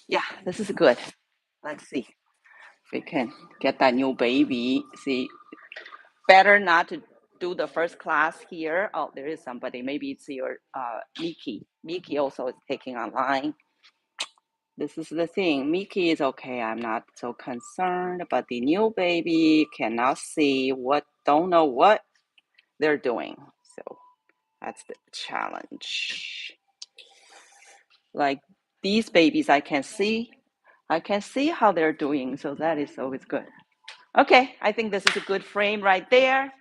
Yeah, this is good. Let's see if we can get that new baby. See, better not to do the first class here. Oh, there is somebody. Maybe it's your Miki. Miki also is taking online. This is the thing. Miki is okay. I'm not so concerned, but the new baby cannot see don't know what they're doing. So that's the challenge. Like these babies, I can see how they're doing. So that is always good. Okay, I think this is a good frame right there.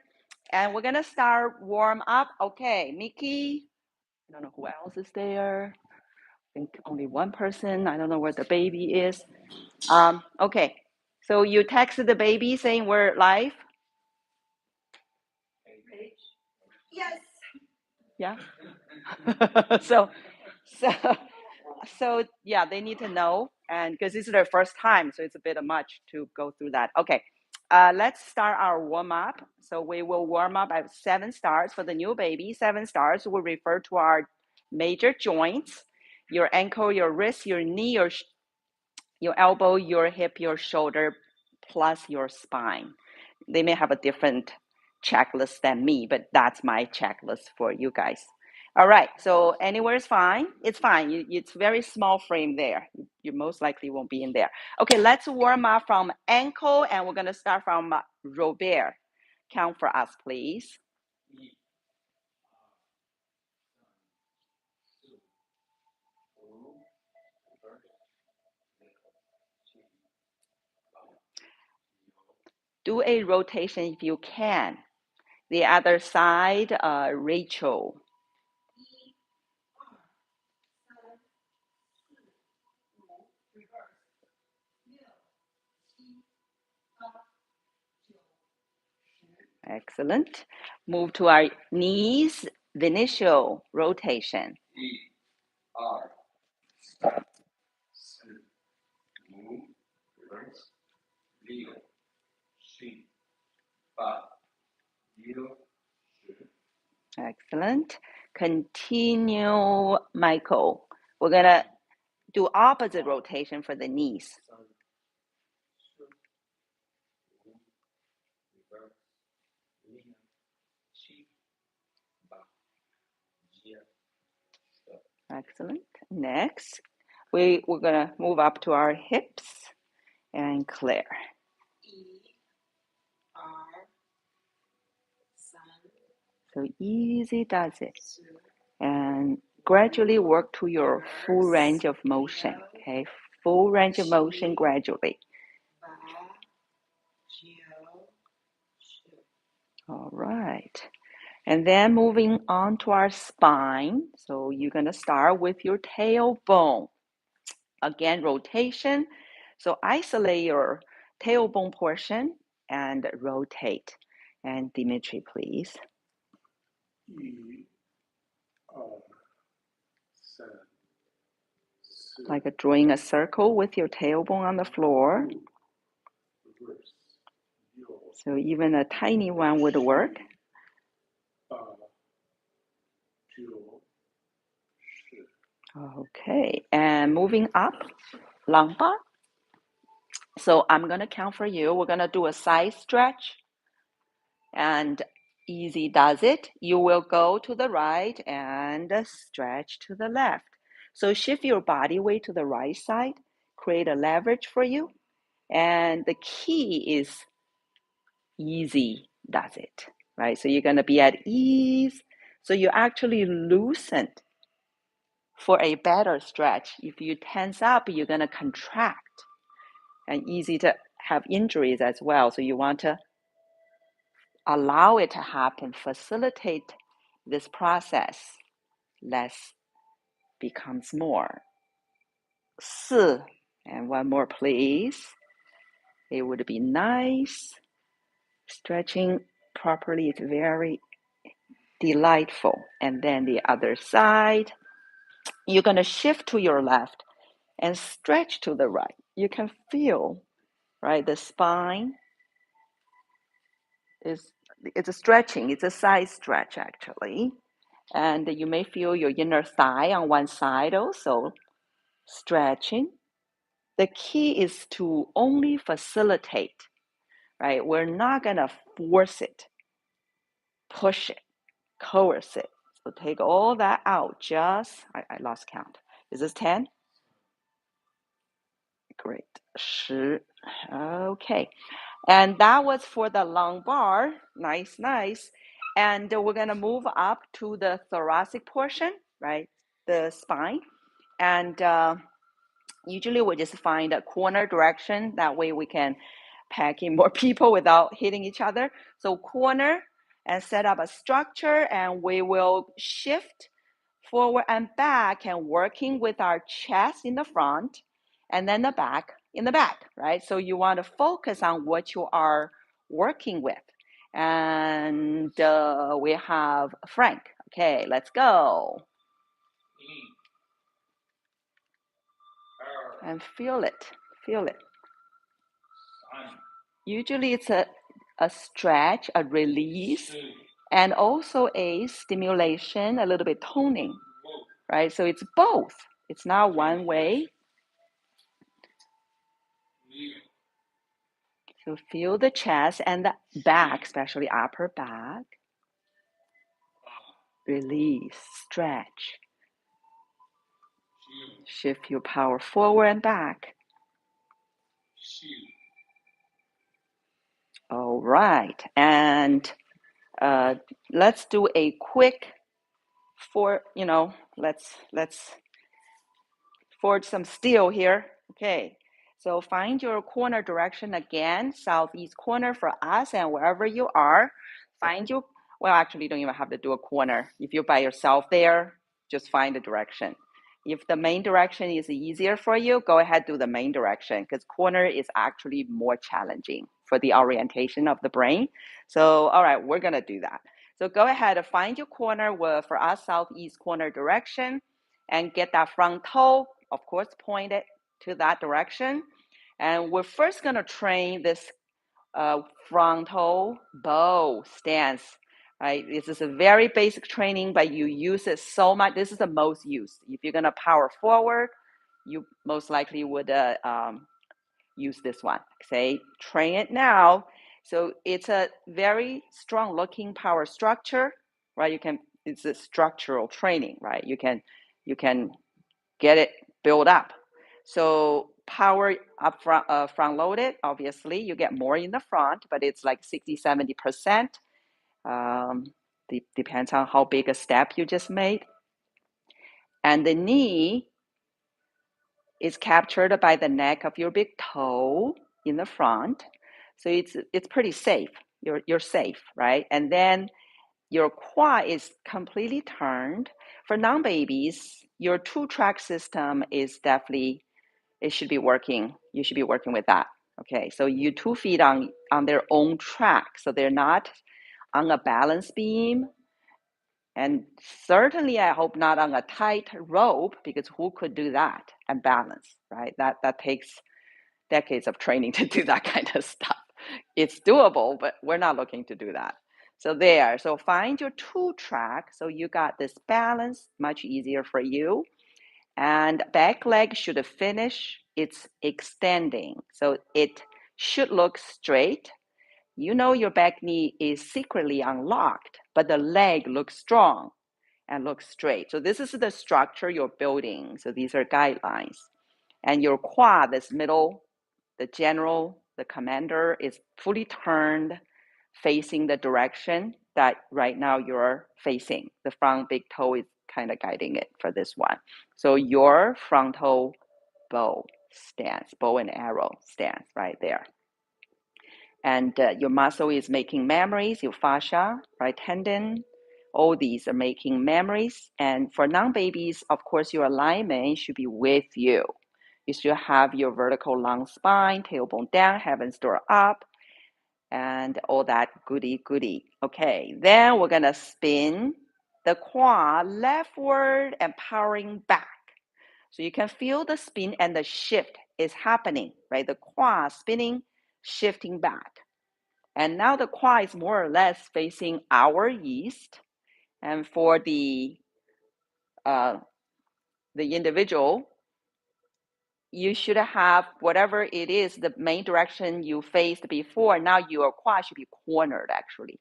And we're gonna start warm up. Okay, Mickey. I don't know who else is there. I think only one person. I don't know where the baby is. Okay, so you texted the baby saying we're live. Yes. Yeah. so, so, so yeah, they need to know, and because this is their first time, so it's a bit much to go through that. Okay, let's start our warm up. So we will warm up at 7 stars for the new baby. 7 stars will refer to our major joints: your ankle, your wrist, your knee, your elbow, your hip, your shoulder, plus your spine. They may have a different checklist than me, but that's my checklist for you guys. All right, so anywhere is fine. It's fine. It's very small frame there. You most likely won't be in there. Okay, let's warm up from ankle, and we're going to start from Robert. Count for us, please. Do a rotation if you can. The other side, Rachel. Excellent. Move to our knees, the initial rotation. Excellent. Continue, Michael. We're going to do opposite rotation for the knees. Excellent. Next, we're going to move up to our hips and Claire. So easy does it. And gradually work to your full range of motion. Okay, full range of motion gradually. All right. And then moving on to our spine. So you're going to start with your tailbone. Again, rotation. So isolate your tailbone portion and rotate. And Dimitri, please. Like drawing a circle with your tailbone on the floor. So even a tiny one would work. Okay, and moving up, Langba. So I'm going to count for you. We're going to do a side stretch. And easy does it. You will go to the right and stretch to the left. So shift your body weight to the right side, create a leverage for you. And the key is easy does it, right? So you're going to be at ease. So you actually loosened for a better stretch. If you tense up, you're going to contract, and easy to have injuries as well. So you want to allow it to happen, facilitate this process. Less becomes more. 四, and one more please. It would be nice. Stretching properly is very delightful. And then the other side, you're going to shift to your left and stretch to the right. You can feel, right, the spine it's a stretching. It's a side stretch actually. And you may feel your inner thigh on one side also stretching. the key is to only facilitate, right? We're not going to force it, push it, coerce it. So take all that out. I lost count. Is this 10? Great. 10. Okay. And that was for the lumbar. Nice, nice. And we're going to move up to the thoracic portion, right? The spine. And usually we just find a corner direction. That way we can pack in more people without hitting each other. So corner and set up a structure, and we will shift forward and back and working with our chest in the front and then the back in the back, right? So you want to focus on what you are working with. And we have Frank. Okay, let's go. And feel it, feel it. Usually it's a stretch, a release, and also a stimulation, a little bit toning, right? So it's both. It's not one way. So feel the chest and the back, especially upper back. Release, stretch. Shift your power forward and back. All right, and let's do a quick let's forge some steel here. Okay, so find your corner direction again, southeast corner for us, and wherever you are, find your, well, actually you don't even have to do a corner. If you're by yourself there, just find the direction. If the main direction is easier for you, go ahead, do the main direction, because corner is actually more challenging for the orientation of the brain. So, all right, we're gonna do that. So go ahead and find your corner, for us, southeast corner direction, and get that front toe, of course, point it to that direction. And we're first gonna train this frontal bow stance, right? This is a very basic training, but you use it so much. This is the most used. If you're gonna power forward, you most likely would use this one. Say, train it now. So it's a very strong looking power structure, right? It's a structural training, right? You can get it built up. So power up front loaded, obviously you get more in the front, but it's like 60-70%. Depends on how big a step you just made. And the knee is captured by the neck of your big toe in the front. So it's pretty safe. You're safe, right? And then your quad is completely turned. For non-babies, your two-track system is definitely, it should be working. You should be working with that. Okay, so you 2 feet on their own track. So they're not on a balance beam. And certainly I hope not on a tight rope, because who could do that and balance, right? That takes decades of training to do that kind of stuff. It's doable, but we're not looking to do that. So find your 2-track. So you got this balance, much easier for you. And back leg should finish its extending. So it should look straight. You know your back knee is secretly unlocked, but the leg looks strong and looks straight. So this is the structure you're building. So these are guidelines. And your quad, this middle, the general, the commander, is fully turned, facing the direction that right now you're facing. The front big toe is kind of guiding it for this one. So your frontal bow stance, bow and arrow stance right there. And your muscle is making memories, your fascia, right, tendon, all these are making memories. And for non-babies, of course, your alignment should be with you. You should have your vertical long spine, tailbone down, heavens door up, and all that goody. Okay, then we're gonna spin the quad leftward and powering back. So you can feel the spin and the shift is happening, right? The quad spinning, shifting back. And now the quad is more or less facing our east. And for the individual, you should have whatever it is, the main direction you faced before. Now your quad should be cornered actually.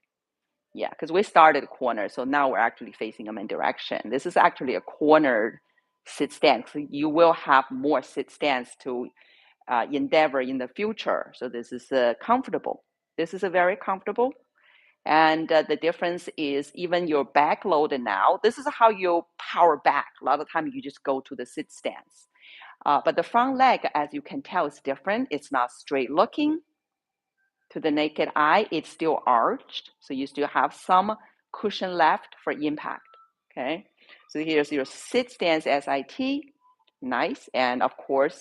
Yeah, because we started corner, so now we're actually facing a main direction. This is actually a cornered sit stance. So you will have more sit stance to endeavor in the future. So this is comfortable. This is a very comfortable. And the difference is even your back loaded now. This is how you power back. A lot of time you just go to the sit stance. But the front leg, as you can tell, is different. It's not straight looking to the naked eye. It's still arched. So you still have some cushion left for impact. Okay. So here's your sit stance SIT. Nice. And of course,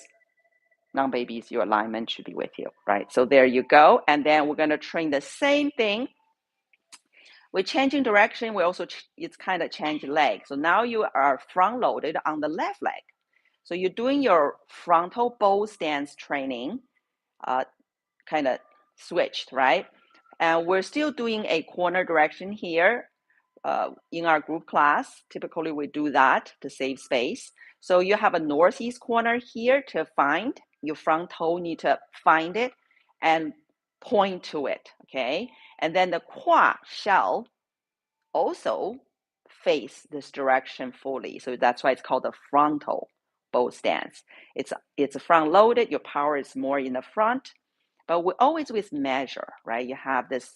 non-babies, your alignment should be with you, right? So there you go. And then we're going to train the same thing. We're changing direction. We also, it's kind of change leg. So now you are front loaded on the left leg. So you're doing your frontal bow stance training, kind of switched, right? And we're still doing a corner direction here in our group class. Typically, we do that to save space. So you have a northeast corner here to find. Your front toe need to find it and point to it, okay? And then the Kua shell also face this direction fully. So that's why it's called the frontal bow stance. It's front loaded. Your power is more in the front, but we always with measure, right? You have this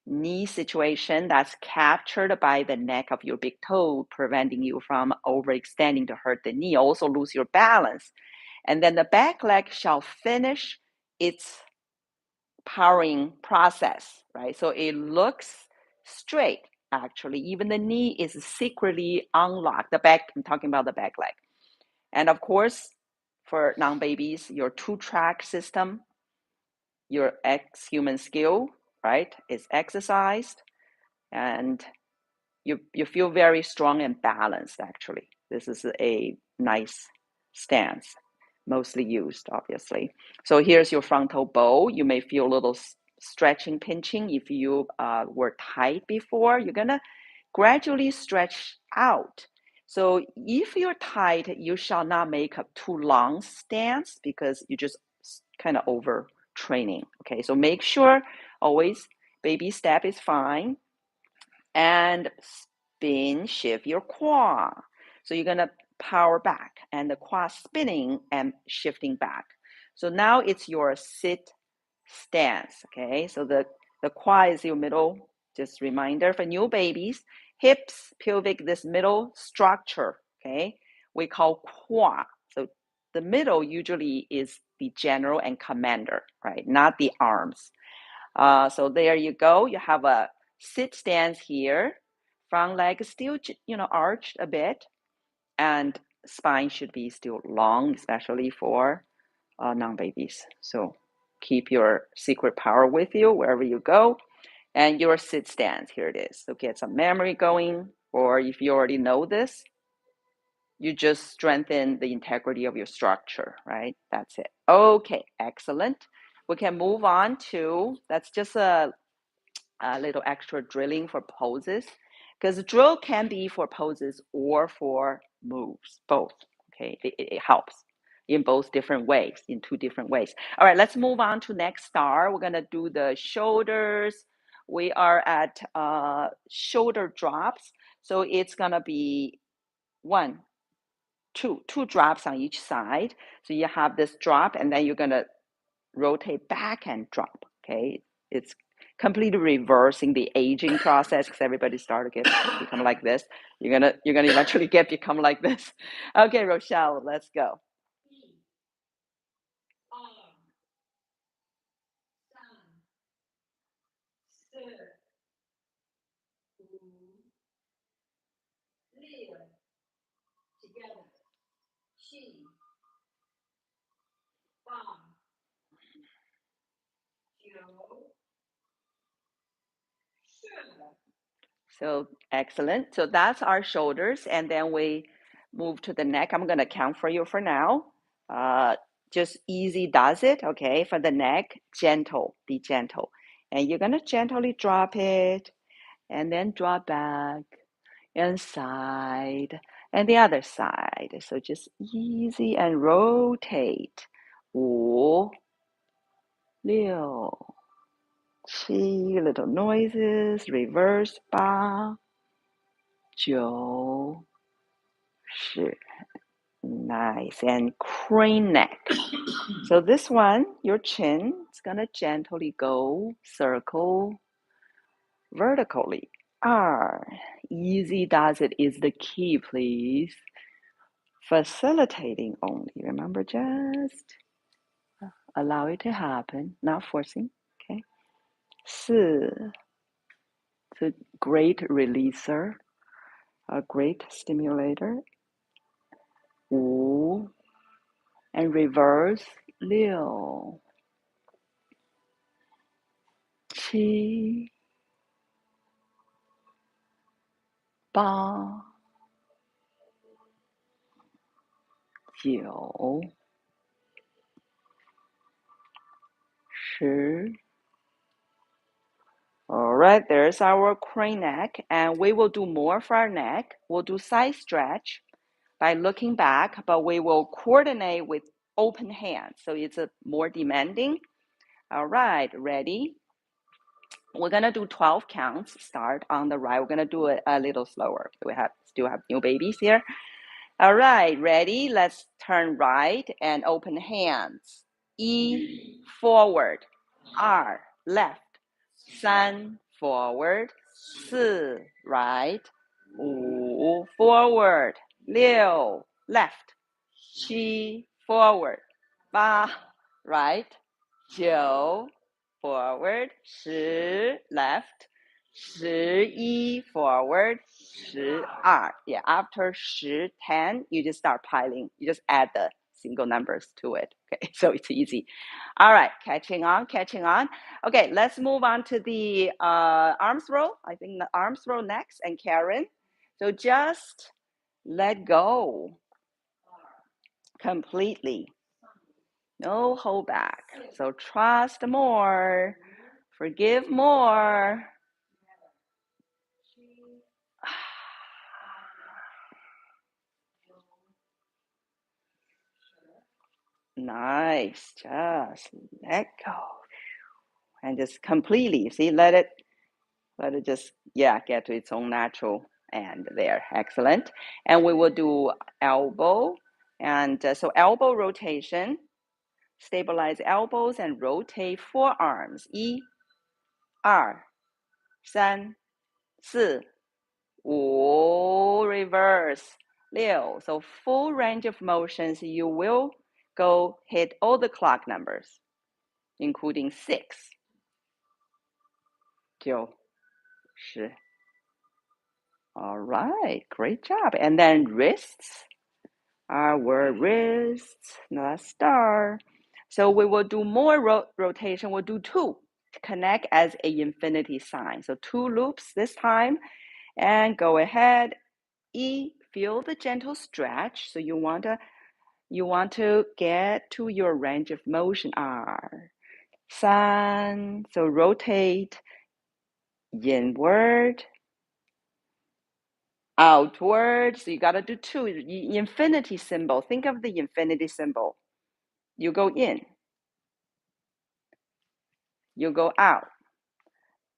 knee situation that's captured by the neck of your big toe, preventing you from overextending to hurt the knee, also lose your balance. And then the back leg shall finish its powering process, right? So it looks straight, actually. Even the knee is secretly unlocked. The back, I'm talking about the back leg. And of course, for non-babies, your two-track system, your ex-human skill, right, is exercised, and you feel very strong and balanced, actually. This is a nice stance, mostly used, obviously. So here's your frontal bow. You may feel a little stretching, pinching. If you were tight before, you're going to gradually stretch out. So if you're tight, you shall not make a too long stance because you just kind of overtraining. Okay, so make sure always baby step is fine. And spin, shift your quad. So you're going to power back and the quad spinning and shifting back. So now it's your sit stance, okay? So the quad is your middle, just reminder for new babies, hips, pelvic, this middle structure, okay? We call quad. So the middle usually is the general and commander, right? Not the arms. So there you go. You have a sit stance here. Front leg still, arched a bit, and spine should be still long, especially for non-babies. So keep your secret power with you wherever you go. And your sit stance, here it is. So get some memory going, or if you already know this, you just strengthen the integrity of your structure, right? That's it. Okay, excellent. We can move on to, that's just a little extra drilling for poses, because drill can be for poses or for moves, both. Okay, it helps in both different ways, in two different ways. All right, let's move on to next star. We're gonna do the shoulders. We are at shoulder drops, so it's gonna be two drops on each side. So you have this drop, and then you're gonna rotate back and drop. Okay, it's completely reversing the aging process because everybody started to become like this. You're gonna eventually become like this. Okay, Rochelle, let's go. So excellent. So that's our shoulders, and then we move to the neck. I'm gonna count for you for now. Just easy does it. Okay, for the neck, gentle, be gentle, and you're gonna gently drop it, and then drop back and side And the other side. So just easy and rotate. 5, 6, 7, little noises, reverse 8, 9, 10. Nice. And crane neck. So this one, your chin is going to gently go circle vertically. R. Easy does it is the key, please. Facilitating only. Remember, just allow it to happen, not forcing. Okay. 4. It's a great releaser, a great stimulator. 5. And reverse 6, 7, 8, 9, 10. All right, there's our crane neck, and we will do more for our neck. We'll do side stretch by looking back, but we will coordinate with open hands, so it's a more demanding. All right, ready? We're gonna do 12 counts. Start on the right. We're gonna do it a little slower. We still have new babies here. All right, ready? Let's turn right and open hands. 1 forward, 2 left, 3 forward, 4 right, 5 forward, 6 left, 7 forward, 8 right, 9 forward, 10 left, 11 forward, 12. Yeah, after 10, you just start piling. You just add the single numbers to it. Okay, so it's easy. All right, catching on, catching on. Okay, let's move on to the arm throw. I think the arm throw next, and Karen. So just let go completely. No hold back. So trust more, forgive more. Nice. Just let go. And just completely, see, let it just, yeah, get to its own natural end there. Excellent. And we will do elbow. And so elbow rotation, stabilize elbows and rotate forearms. 1, 2, 3, 4, 5, reverse, 6. So full range of motions, you will go hit all the clock numbers, including 6, 9, 10. All right, great job. And then wrists, our wrists, the star. So we will do more rotation. We'll do 2 to connect as a infinity sign. So 2 loops this time. And go ahead. E, feel the gentle stretch. So you want to get to your range of motion. R. 3, so rotate inward, outward. So you got to do 2. Infinity symbol. Think of the infinity symbol. You go in. You go out.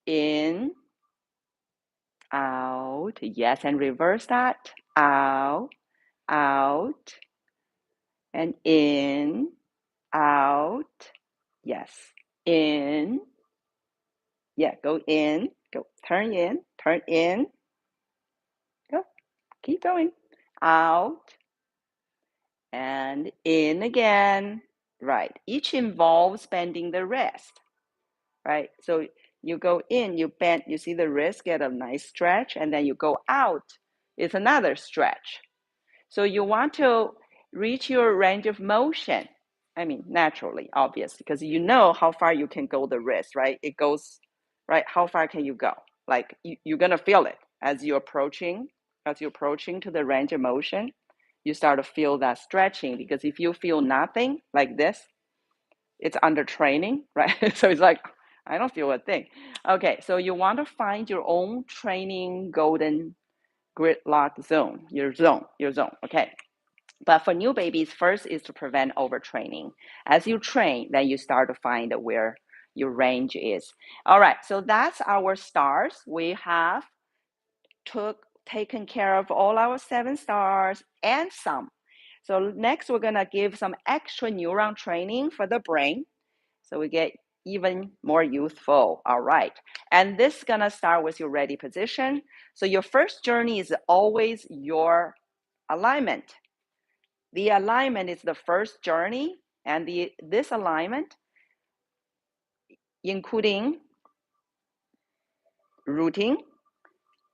In, out. Yes, and reverse that. Out, out, and in, out. Yes. In. Yeah, go in. Go. Turn in. Turn in. Go. Keep going. Out. And in again. Right. Each involves bending the wrist. Right. So you go in, you bend, you see the wrist get a nice stretch, and then you go out. It's another stretch. So you want to reach your range of motion. I mean, naturally, obviously, because you know how far you can go the wrist, right? It goes, right? How far can you go? Like you're going to feel it as you're approaching to the range of motion. You start to feel that stretching, because if you feel nothing like this, it's under training, right? So it's like, I don't feel a thing. Okay, so you want to find your own training golden gridlock zone, your zone, okay? But for new babies, first is to prevent overtraining. As you train, then you start to find where your range is. All right, so that's our stars. We have taken care of all our 7 stars and some. So next, we're gonna give some extra neuron training for the brain, so we get even more youthful. All right, and this is gonna start with your ready position. So your first journey is always your alignment. The alignment is the first journey, and this alignment, including rooting,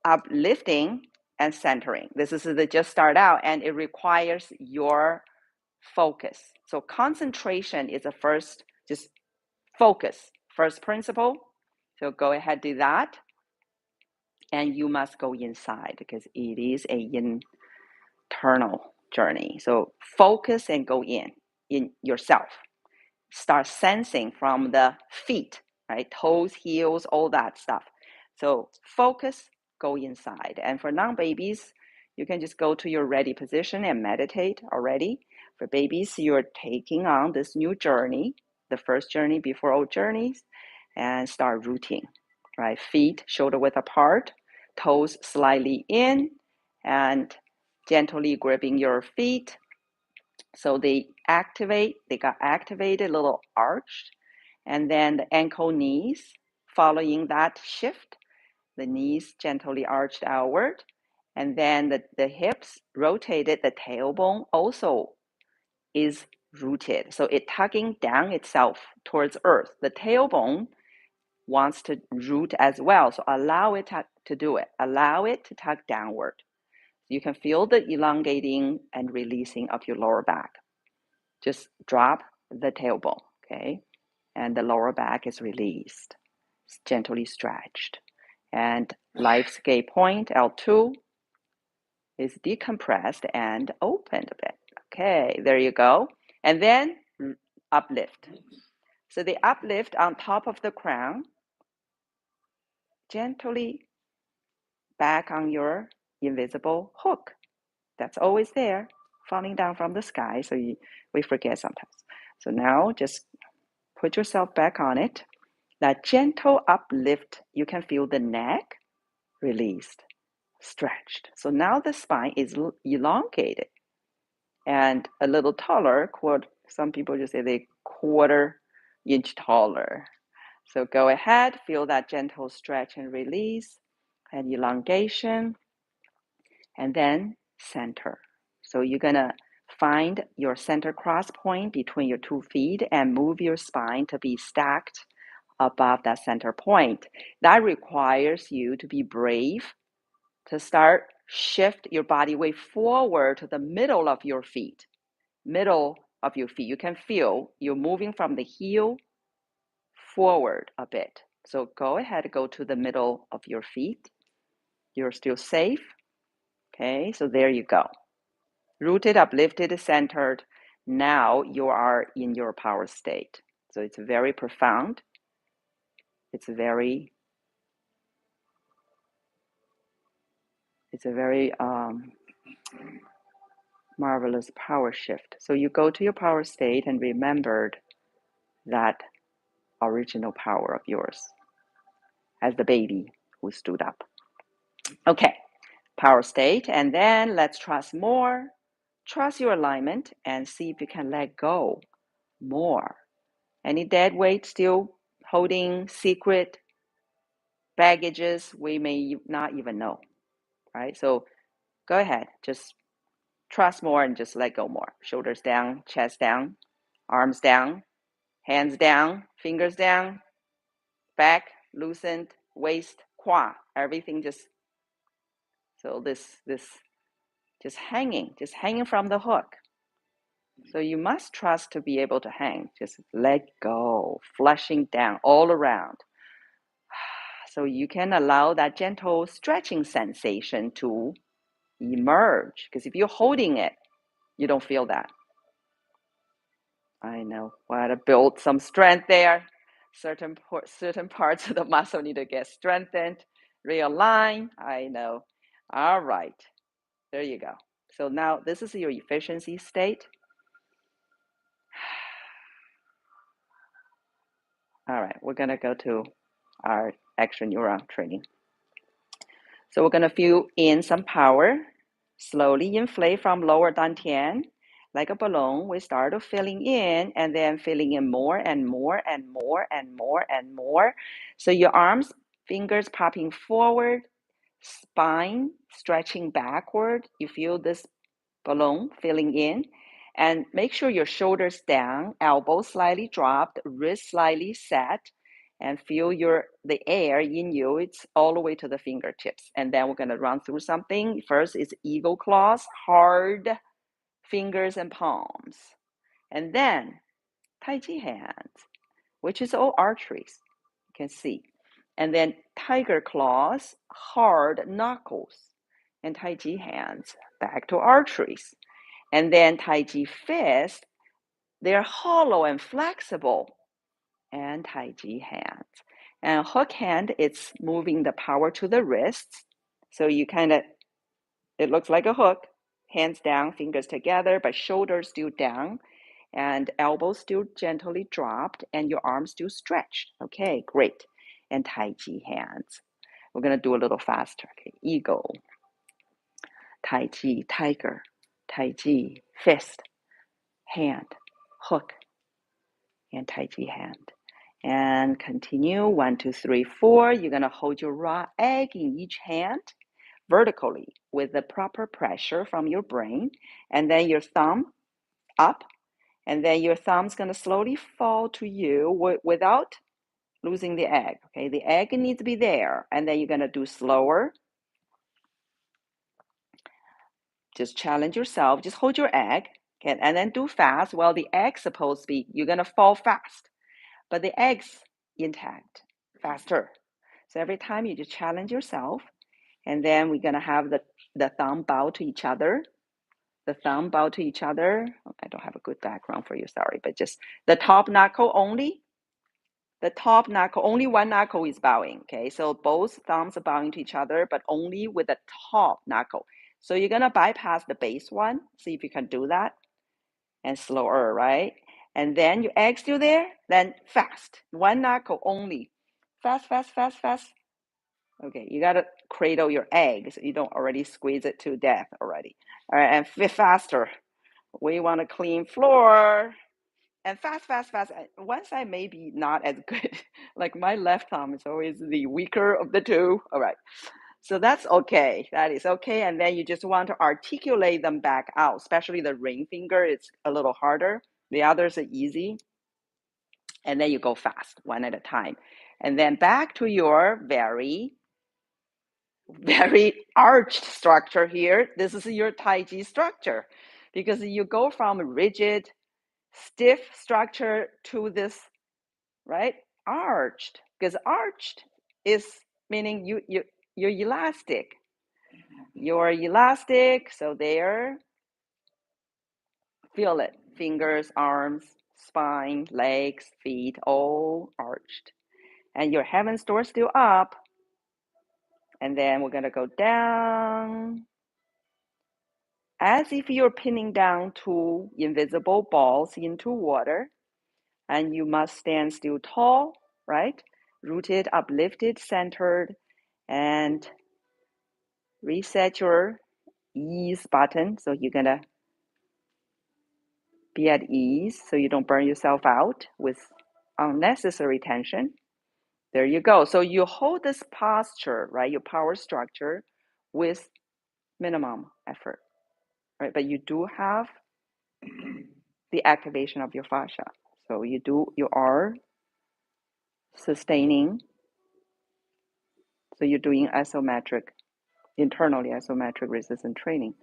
uplifting, and centering. This is the just start out, and it requires your focus. So concentration is the first, just focus, first principle. So go ahead, do that. And you must go inside because it is a internal journey. So focus and go in yourself. Start sensing from the feet, right? Toes, heels, all that stuff. So focus, go inside. And for non-babies, you can just go to your ready position and meditate already. For babies, you're taking on this new journey, the first journey before all journeys, and start rooting, right? Feet shoulder width apart, toes slightly in, and gently gripping your feet. So they got activated, a little arched, and then the ankle knees, following that shift, the knees gently arched outward, and then the hips rotated, the tailbone also is rooted. So it tugging down itself towards earth. The tailbone wants to root as well. So allow it to do it. Allow it to tug downward. You can feel the elongating and releasing of your lower back. Just drop the tailbone, okay? And the lower back is released. It's gently stretched. And life's gate point, L2, is decompressed and opened a bit. Okay, there you go. And then uplift. So the uplift on top of the crown, gently back on your invisible hook. That's always there, falling down from the sky, so we forget sometimes. So now just put yourself back on it. That gentle uplift, you can feel the neck released, stretched. So now the spine is elongated and a little taller. Some people just say they 1/4 inch taller. So go ahead, feel that gentle stretch and release and elongation, and then center. So you're gonna find your center cross point between your 2 feet and move your spine to be stacked above that center point. That requires you to be brave, to start shift your body weight forward to the middle of your feet. Middle of your feet. You can feel you're moving from the heel forward a bit. So go ahead, go to the middle of your feet. You're still safe. Okay, so there you go. Rooted, uplifted, centered. Now you are in your power state. So it's very profound. It's a very marvelous power shift. So you go to your power state and remembered that original power of yours as the baby who stood up. Okay, power state. And then let's trust more. Trust your alignment and see if you can let go more. Any dead weight still holding secret baggages we may not even know, right? So go ahead, just trust more and just let go more. Shoulders down, chest down, arms down, hands down, fingers down, back loosened, waist, qua, everything just, so this just hanging from the hook. So you must trust to be able to hang. Just let go, flushing down all around. So you can allow that gentle stretching sensation to emerge. Because if you're holding it, you don't feel that. I know. Want to build some strength there. Certain parts of the muscle need to get strengthened, realign. I know. All right. There you go. So now this is your efficiency state. All right, we're going to go to our extra neuron training. So we're going to feel in some power, slowly inflate from lower dantian, like a balloon. We start filling in and then filling in more and more and more and more and more. So your arms, fingers popping forward, spine stretching backward. You feel this balloon filling in. And make sure your shoulders down, elbows slightly dropped, wrist slightly set, and feel the air in you. It's all the way to the fingertips. And then we're going to run through something. First is eagle claws, hard fingers and palms. And then Tai Chi hands, which is all arteries. You can see. And then tiger claws, hard knuckles, and Tai Chi hands, back to arteries. And then Tai Chi fist, they're hollow and flexible, and Tai Chi hands. And hook hand, it's moving the power to the wrists. So you it looks like a hook, hands down, fingers together, but shoulders still down, and elbows still gently dropped, and your arms still stretched. Okay, great. And Tai Chi hands. We're going to do a little faster. Okay, eagle, Tai Chi, tiger, Tai Chi, fist, hand, hook, and Tai Chi hand. And continue, 1, 2, 3, 4. You're going to hold your raw egg in each hand vertically with the proper pressure from your brain. And then your thumb up. And then your thumb's going to slowly fall to you without losing the egg. Okay, the egg needs to be there. And then you're going to do slower. Just challenge yourself. Just hold your egg. Okay, and then do fast. Well, the egg's supposed to be, you're going to fall fast. But the egg's intact, faster. So every time you just challenge yourself, and then we're gonna have the thumb bow to each other. The thumb bow to each other. I don't have a good background for you, sorry, but just the top knuckle only. The top knuckle, only one knuckle is bowing, okay? So both thumbs are bowing to each other, but only with the top knuckle. So you're gonna bypass the base one. See if you can do that. And slower, right? And then your egg still there, then fast. One knuckle only. Fast, fast, fast, fast. Okay, you gotta cradle your egg so you don't already squeeze it to death already. All right, and faster. We want a clean floor. And fast, fast, fast. One side may be not as good. Like my left thumb is always the weaker of the two. All right. So that's okay. That is okay. And then you just want to articulate them back out, especially the ring finger. It's a little harder. The others are easy. And then you go fast, one at a time. And then back to your very arched structure here. This is your Tai Chi structure because you go from rigid, stiff structure to this, right? Arched, because arched is meaning you're elastic. You're elastic, so there, feel it. Fingers, arms, spine, legs, feet, all arched. And your heaven's door still up. And then we're gonna go down as if you're pinning down two invisible balls into water. And you must stand still tall, right? Rooted, uplifted, centered, and reset your ease button. So you're gonna be at ease so you don't burn yourself out with unnecessary tension. There you go. So you hold this posture, right? Your power structure with minimum effort, right? But you do have the activation of your fascia. So you are sustaining. So you're doing internally isometric resistance training,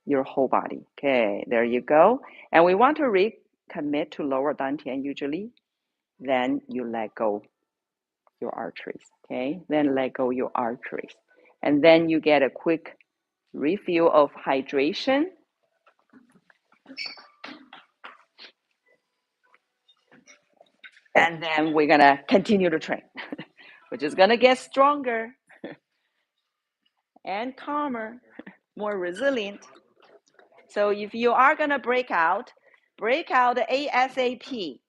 your whole body. Okay, there you go. And we want to recommit to lower dantian usually. Then you let go your arteries. Okay, then let go your arteries. And then you get a quick refill of hydration. And then we're gonna continue to train. We're just gonna get stronger. and calmer, more resilient. So if you are going to break out ASAP.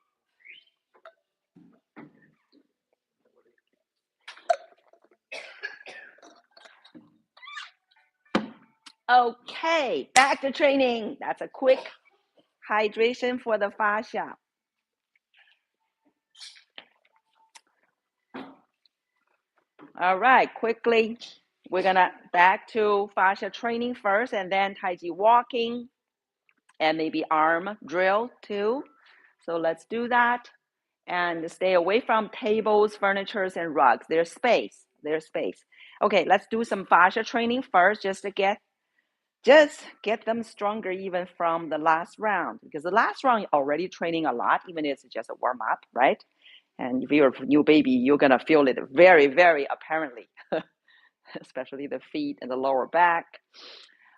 Okay, back to training. That's a quick hydration for the fascia. All right, quickly, we're gonna back to fascia training first, and then Tai Chi walking, and maybe arm drill too. So let's do that, and stay away from tables, furnitures, and rugs. There's space. Okay, let's do some fascia training first, just to get them stronger even from the last round, because the last round you're already training a lot, even if it's just a warm up, right? And if you're a new baby, you're gonna feel it very, very apparently, especially the feet and the lower back.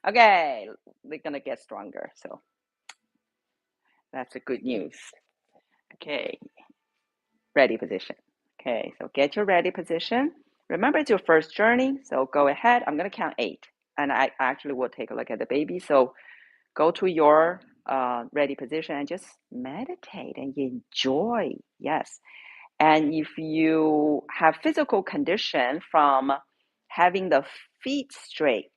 Okay, they're gonna get stronger, so that's a good news. Okay, ready position. Okay, so get your ready position. Remember, it's your first journey, so go ahead. I'm gonna count 8, and I actually will take a look at the baby. So go to your ready position and just meditate and enjoy. Yes. And if you have physical condition from having the feet straight,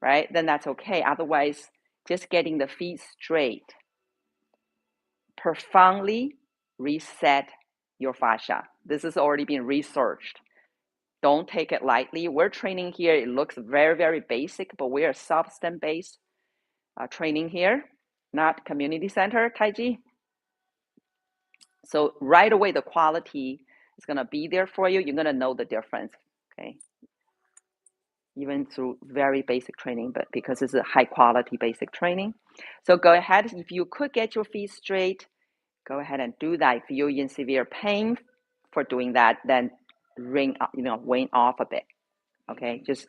right, then that's okay. Otherwise, just getting the feet straight profoundly reset your fascia. This has already been researched. Don't take it lightly. We're training here. It looks very, very basic, but we are substance-based training here, not community center Tai Chi. So right away, the quality is going to be there for you. You're going to know the difference, okay? Even through very basic training, but because it's a high quality basic training. So go ahead. If you could get your feet straight, go ahead and do that. If you're in severe pain for doing that, then wane off a bit, okay? Just,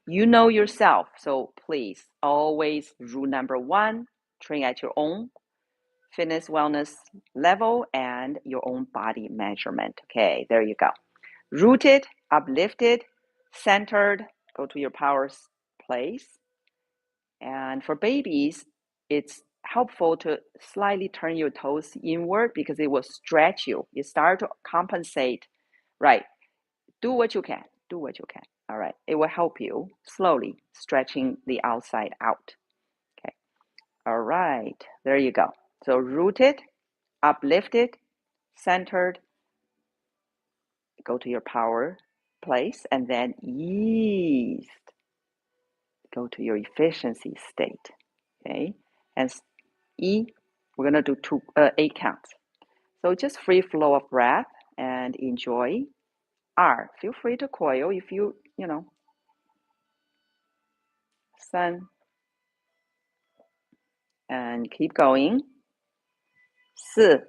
you know yourself. So please, always rule number 1, train at your own fitness wellness level and your own body measurement. Okay, there you go. Rooted, uplifted, centered, go to your power place. And for babies, it's helpful to slightly turn your toes inward because it will stretch you. You start to compensate, right? Do what you can. All right, it will help you slowly stretching the outside out. Okay, all right, there you go. So rooted, uplifted, centered, go to your power place, and then eased, go to your efficiency state, okay? And E, we're gonna do 8 counts. So just free flow of breath and enjoy. R, feel free to coil if you sun, and keep going. 4,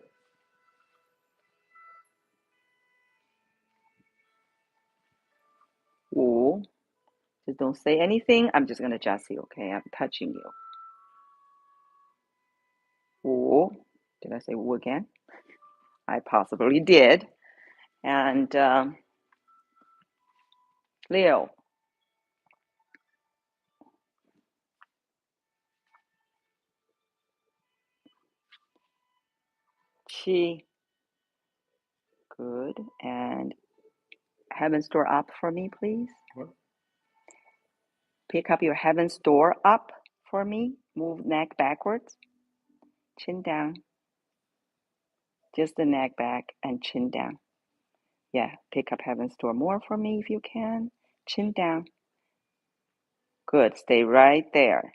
5, just don't say anything. I'm just gonna adjust you, okay? I'm touching you. 5, did I say 5 again? I possibly did. And 6, 7, good. And heaven's door up for me, please. Pick up your heaven's door up for me. Move neck backwards. Chin down. Just the neck back and chin down. Yeah, pick up heaven's door more for me if you can. Chin down. Good. Stay right there.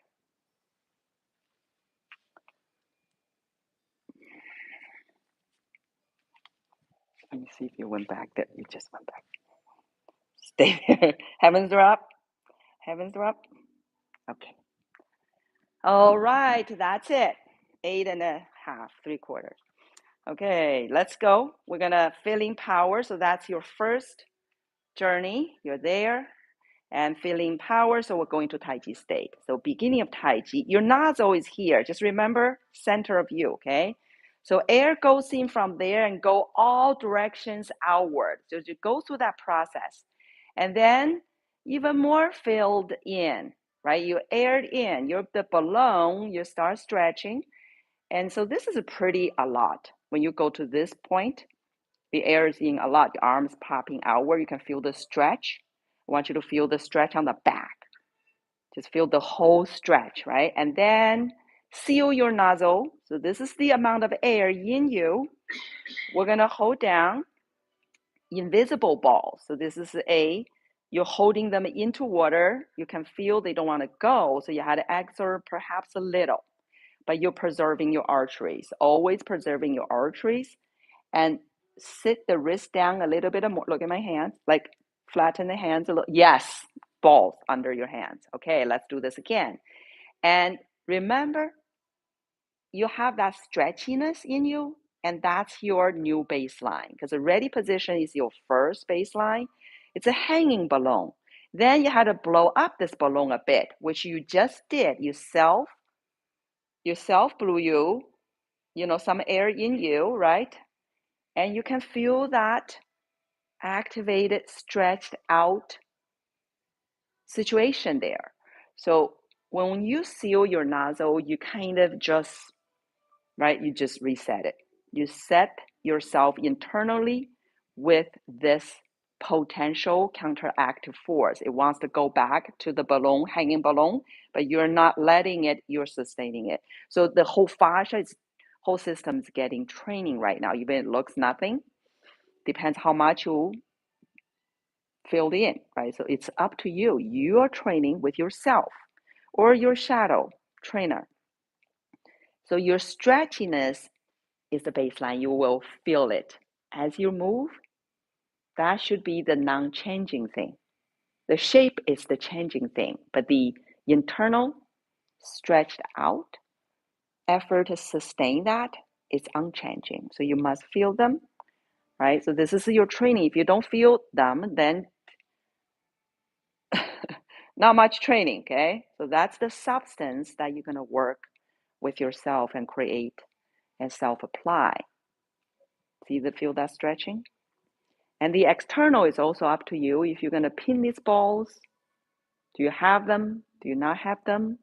Let me see if you went back there. You just went back. Stay there. Heaven's door up. Heaven's door up. Okay. All right, that's it. 8.5, 3/4. Okay, let's go. We're gonna feeling power. So that's your first journey. You're there and feeling power. So we're going to Tai Chi state. So beginning of Tai Chi, your nod's always here. Just remember center of you, okay? So air goes in from there and go all directions outward. So you go through that process. And then even more filled in, right? You aired in, the balloon, you start stretching. And so this is pretty a lot. When you go to this point, the air is in a lot, your arms popping outward, you can feel the stretch. I want you to feel the stretch on the back. Just feel the whole stretch, right? And then seal your nozzle. So this is the amount of air in you. We're gonna hold down invisible balls. So this is you're holding them into water. You can feel they don't want to go. So you had to exert perhaps a little, but you're preserving your arteries, always preserving your arteries. And sit the wrist down a little bit more. Look at my hands, like flatten the hands a little. Yes, balls under your hands. Okay, let's do this again. And remember, you have that stretchiness in you, and that's your new baseline, because the ready position is your first baseline. It's a hanging balloon. Then you had to blow up this balloon a bit, which you just did. Yourself blew some air in you, right? And you can feel that activated, stretched out situation there. So when you seal your nozzle, you kind of just, right, you just reset it. You set yourself internally with this potential counteractive force. It wants to go back to the balloon, hanging balloon, but you're not letting it, you're sustaining it. So the whole fascia, whole system is getting training right now. Even it looks nothing, depends how much you filled in, right? So it's up to you. You are training with yourself or your shadow trainer. So your stretchiness is the baseline. You will feel it as you move. That should be the non-changing thing. The shape is the changing thing, but the internal stretched out effort to sustain that is unchanging. So you must feel them, right? So this is your training. If you don't feel them, then not much training, okay? So that's the substance that you're going to work with yourself and create and self-apply. See feel that stretching? And the external is also up to you. If you're going to pin these balls, do you have them? Do you not have them?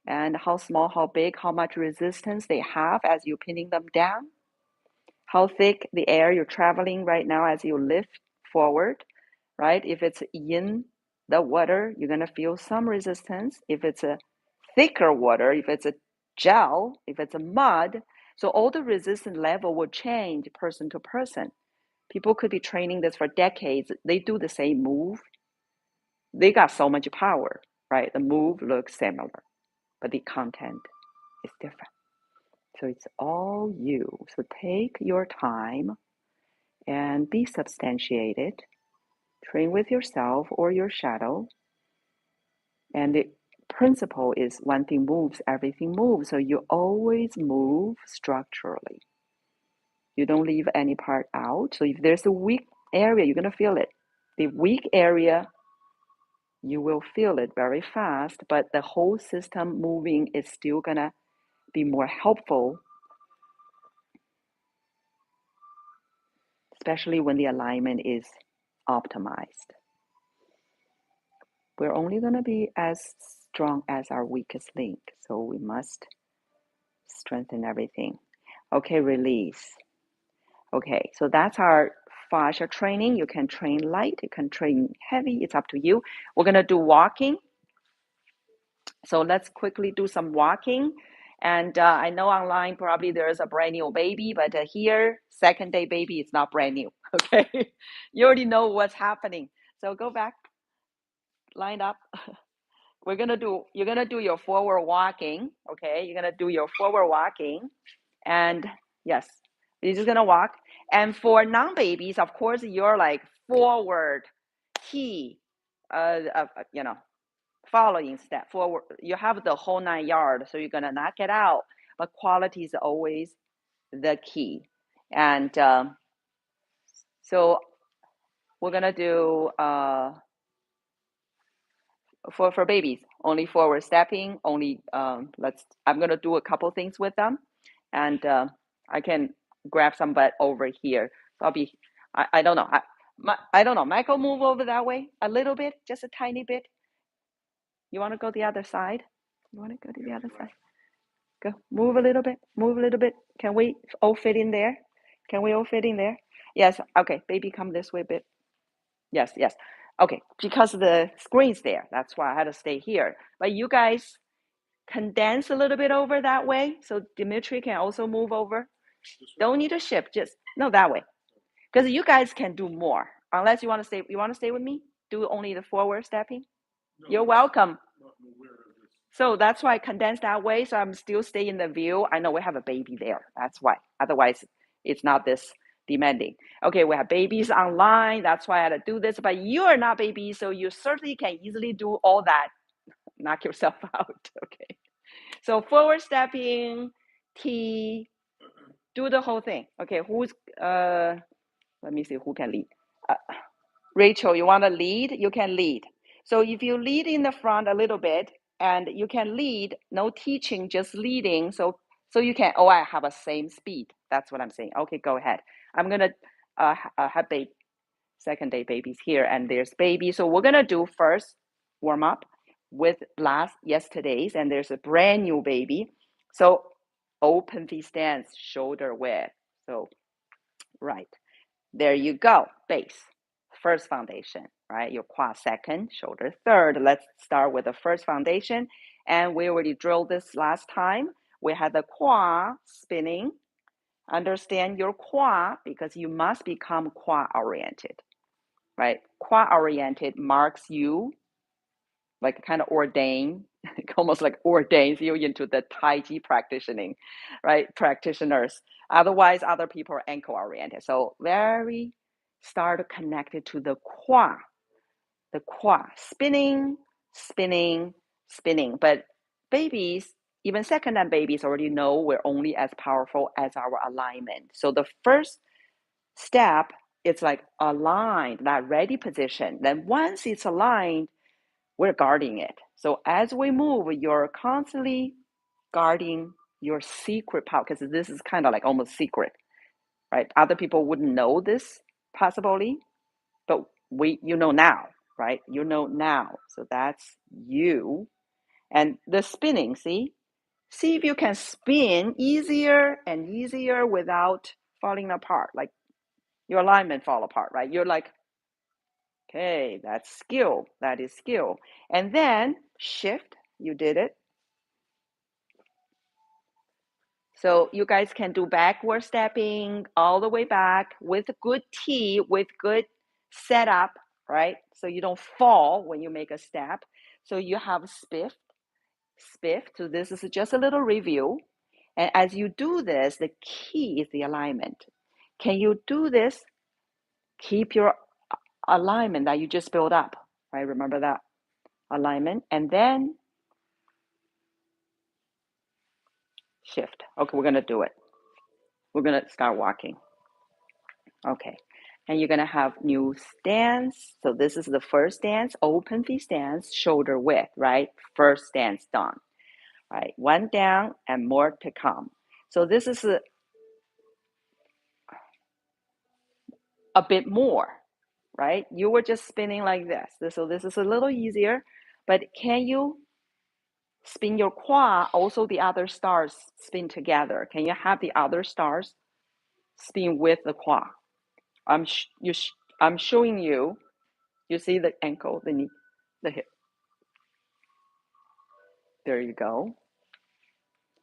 And how small, how big, how much resistance they have as you're pinning them down? How thick the air you're traveling right now as you lift forward, right? If it's in the water, you're going to feel some resistance. If it's a thicker water, if it's a gel, if it's a mud, so all the resistance level will change person to person. People could be training this for decades. They do the same move. They got so much power, right? The move looks similar, but the content is different. So it's all you. So take your time and be substantiated. Train with yourself or your shadow. And the principle is one thing moves, everything moves. So you always move structurally. You don't leave any part out. So if there's a weak area, you're going to feel it. The weak area, you will feel it very fast, but the whole system moving is still going to be more helpful, especially when the alignment is optimized. We're only going to be as strong as our weakest link, so we must strengthen everything. Okay, release. Okay, so that's our fascia training. You can train light, you can train heavy, it's up to you. We're going to do walking. So let's quickly do some walking. And I know online probably there's a brand new baby, but here, second day baby is not brand new, okay? You already know what's happening. So go back, line up. You're gonna do your forward walking, okay? You're gonna do your forward walking. And yes, you're just gonna walk. And for non-babies, of course, you're like forward, key, following step forward. You have the whole 9 yards, so you're gonna knock it out. But quality is always the key. And so we're gonna do for babies only forward stepping. Only I'm gonna do a couple things with them, and I can grab some butt over here. So I don't know. I don't know. Michael, move over that way a little bit, just a tiny bit. You want to go the other side? You want to go to the other side? Go. Move a little bit. Move a little bit. Can we all fit in there? Can we all fit in there? Yes. Okay. Baby, come this way a bit. Yes. Yes. Okay. Because the screen's there. That's why I had to stay here. But you guys condense a little bit over that way. So Dimitri can also move over. Don't need to shift. Just no that way. Because you guys can do more. Unless you want to stay. You want to stay with me? Do only the forward stepping? You're welcome. So that's why I condensed that way. So I'm still staying in the view. I know we have a baby there. That's why. Otherwise, it's not this demanding. Okay, we have babies online. That's why I had to do this. But you are not baby, so you certainly can easily do all that. Knock yourself out. Okay. So forward stepping, T, do the whole thing. Okay, who's let me see who can lead. Uh, Rachel, you want to lead? You can lead. So if you lead in the front a little bit, and you can lead, no teaching, just leading. So you can, oh, I have a same speed. That's what I'm saying. Okay, go ahead. I'm going to have second day babies here, and there's baby. So we're going to do first warm up with yesterday's, and there's a brand new baby. So open the stance, shoulder width. So right. There you go, base, first foundation, right? Your quad second, shoulder third. Let's start with the first foundation. And we already drilled this last time. We had the quad spinning. Understand your quad because you must become quad-oriented, right? Quad-oriented marks you like kind of ordain, almost like ordains you into the Tai Chi practicing, right? Practitioners. Otherwise, other people are ankle oriented. So very start connected to the qua, spinning, spinning, spinning. But babies, even second-time babies already know we're only as powerful as our alignment. So the first step, it's like aligned, that ready position. Then once it's aligned, we're guarding it. So as we move, you're constantly guarding your secret power because this is kind of like almost secret, right? Other people wouldn't know this possibly, but you know now, right? You know now. So that's you. And the spinning, see if you can spin easier and easier without falling apart, like your alignment fall apart, right? You're like, okay, that's skill. That is skill. And then shift, you did it. So you guys can do backward stepping all the way back with good T, with good setup, right? So you don't fall when you make a step. So you have spiff. So this is just a little review. And as you do this, the key is the alignment. Can you do this? Keep your alignment that you just built up, right? Remember that alignment. And then shift. Okay, we're going to do it. We're going to start walking. Okay. And you're going to have new stance. So this is the first stance, open V stance, shoulder width, right? First stance done, right? One down and more to come. So this is a bit more, right? You were just spinning like this. So this is a little easier, but can you spin your quad? Also the other stars spin together. Can you have the other stars spin with the quad? I'm showing you. You see the ankle, the knee, the hip. There you go.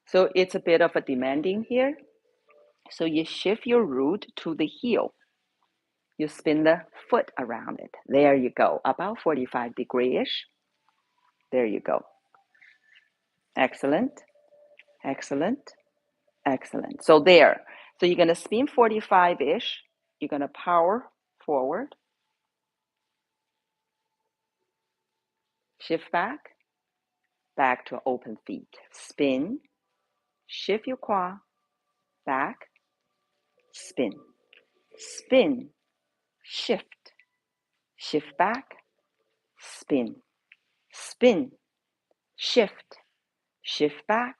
So it's a bit of a demanding here. So you shift your root to the heel. You spin the foot around it. There you go, about 45 degree-ish. There you go. Excellent, excellent, excellent. So there. So you're going to spin 45-ish. You're going to power forward. Shift back to open feet. Spin, shift your quad, back, spin, spin, shift, shift back, spin, spin, shift, shift back,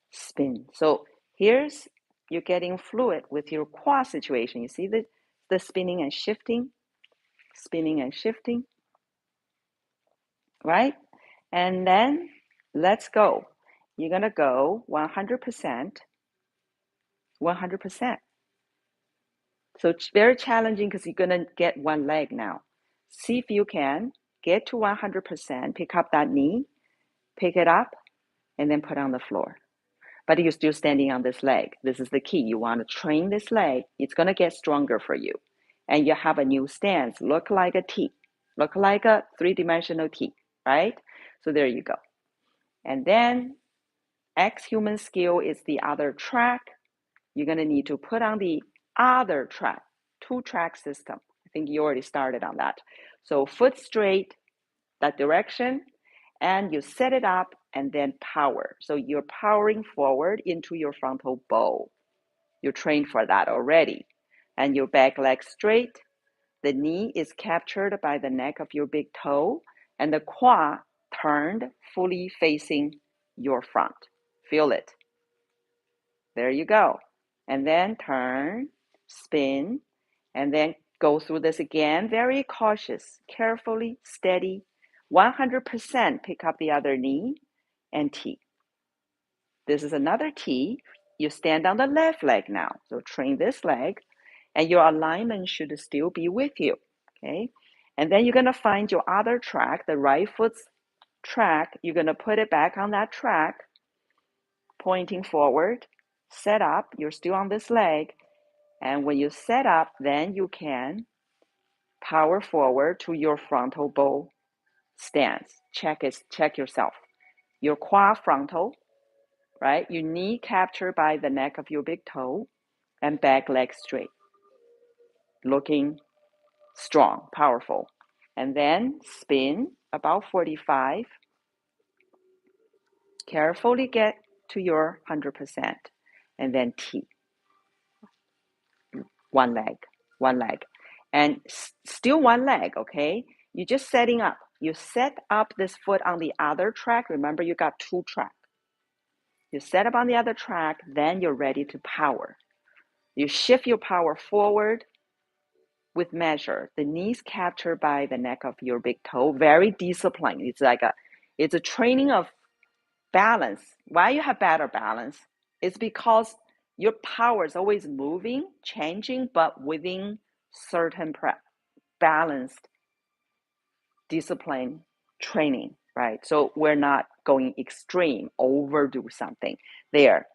spin. So here's you're getting fluid with your quad situation. You see the spinning and shifting? spinning and shifting, right? And then let's go. You're going to go 100%, 100%. So it's very challenging because you're going to get one leg now. See if you can get to 100%, pick up that knee, pick it up, and then put on the floor. But you're still standing on this leg. This is the key. You want to train this leg. It's going to get stronger for you. And you have a new stance. Look like a T. Look like a three-dimensional T, right? So there you go. And then X-human skill is the other track. You're going to need to put on the other track, two-track system. I think you already started on that. So foot straight, that direction, and you set it up and then power. So you're powering forward into your frontal bow. You trained for that already. And your back leg straight. The knee is captured by the neck of your big toe, and the quad turned fully facing your front. Feel it. There you go. And then turn, spin, and then go through this again. Very cautious, carefully, steady. 100% pick up the other knee and T. This is another T. You stand on the left leg now. So train this leg, and your alignment should still be with you. Okay. And then you're going to find your other track, the right foot's track. You're going to put it back on that track, pointing forward. Set up. You're still on this leg. And when you set up, then you can power forward to your frontal bow stance. Check yourself. Your quad frontal, right? Your knee captured by the neck of your big toe, and back leg straight. Looking strong, powerful. And then spin about 45. Carefully get to your 100%. And then T. One leg. And still one leg, okay? You're just setting up. You set up this foot on the other track. Remember, you got two tracks. You set up on the other track, then you're ready to power. You shift your power forward with measure. The knees captured by the neck of your big toe. Very disciplined. It's a training of balance. Why you have better balance? It's because your power is always moving, changing, but within certain balanced discipline training, right? So we're not going extreme, overdo something. There,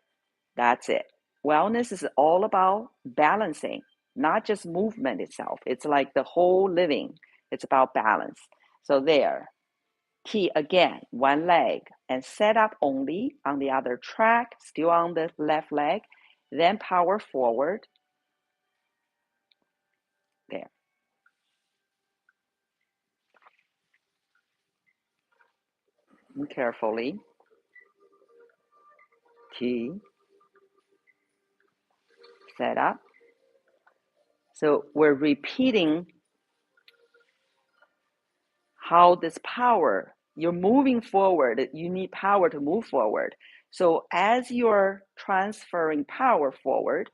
that's it. Wellness is all about balancing, not just movement itself. It's like the whole living. It's about balance. So there, T again, one leg, and set up only on the other track, still on the left leg, then power forward. There. And carefully. T. Set up. So we're repeating how this power, you're moving forward, you need power to move forward. So as you're transferring power forward,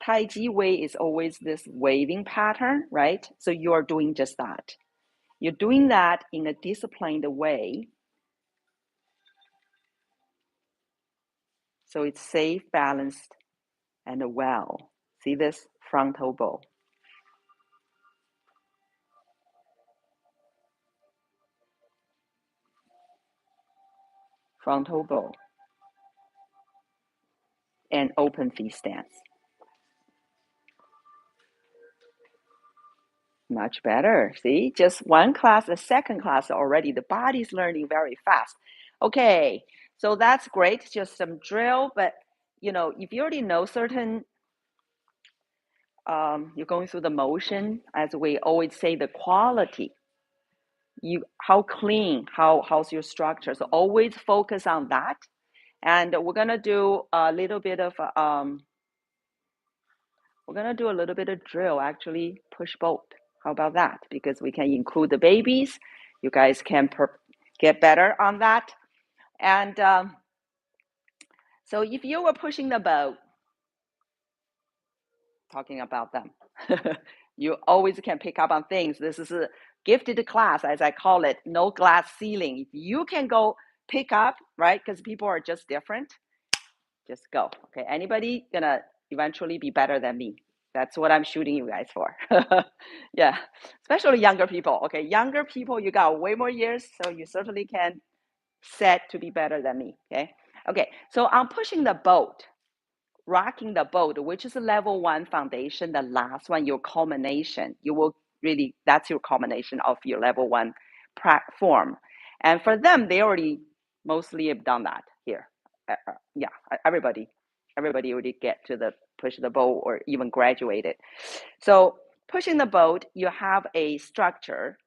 Tai Chi way is always this waving pattern, right? So you are doing just that. You're doing that in a disciplined way. So it's safe, balanced, and well. See this frontal bow. Frontal bow. And open V stance. Much better. See, just one class, the second class already, the body's learning very fast. Okay, so that's great, just some drill, but if you already know certain, you're going through the motion, as we always say, the quality, how clean, how's your structure, so always focus on that. And we're gonna do a little bit of drill, actually push both. How about that? Because we can include the babies. You guys can get better on that. And so if you were pushing the boat, talking about them, You always can pick up on things. This is a gifted class, as I call it, no glass ceiling. If you can go pick up, right? Because people are just different, just go. Okay, anybody gonna eventually be better than me? That's what I'm shooting you guys for. Yeah, especially younger people. Okay, younger people, you got way more years, so you certainly can set to be better than me. Okay, so I'm pushing the boat, rocking the boat, which is a level 1 foundation. The last one, your culmination. You will really, that's your culmination of your level 1 form. And for them, they already mostly have done that here. Yeah, everybody already get to the push the boat or even graduated. So pushing the boat, you have a structure.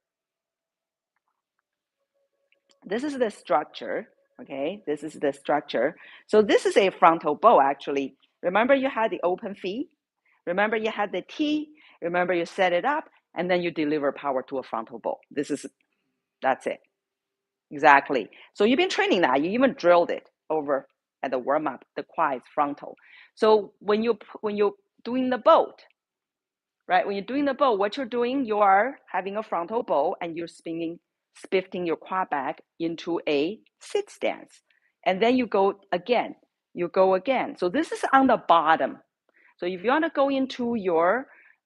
This is the structure. Okay, this is the structure. So this is a frontal bow, actually. Remember you had the open feet. Remember you had the T. Remember you set it up, and then you deliver power to a frontal bow. That's it. Exactly. So you've been training that. You even drilled it over at the warm up. The quad is frontal. So when you're doing the boat, right? When you're doing the bow, what you're doing, you are having a frontal bow and you're spifting your quad back into a sit stance. And then you go again. So this is on the bottom. So if you want to go into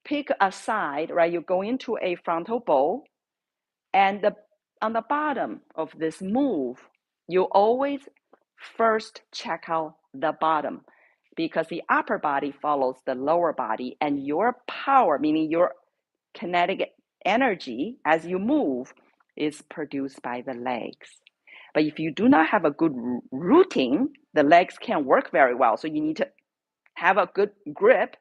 pick a side, right? You go into a frontal bow, and on the bottom of this move, you always first check out the bottom, because the upper body follows the lower body, and your power, meaning your kinetic energy as you move, is produced by the legs. But if you do not have a good rooting, the legs can't work very well. So you need to have a good grip,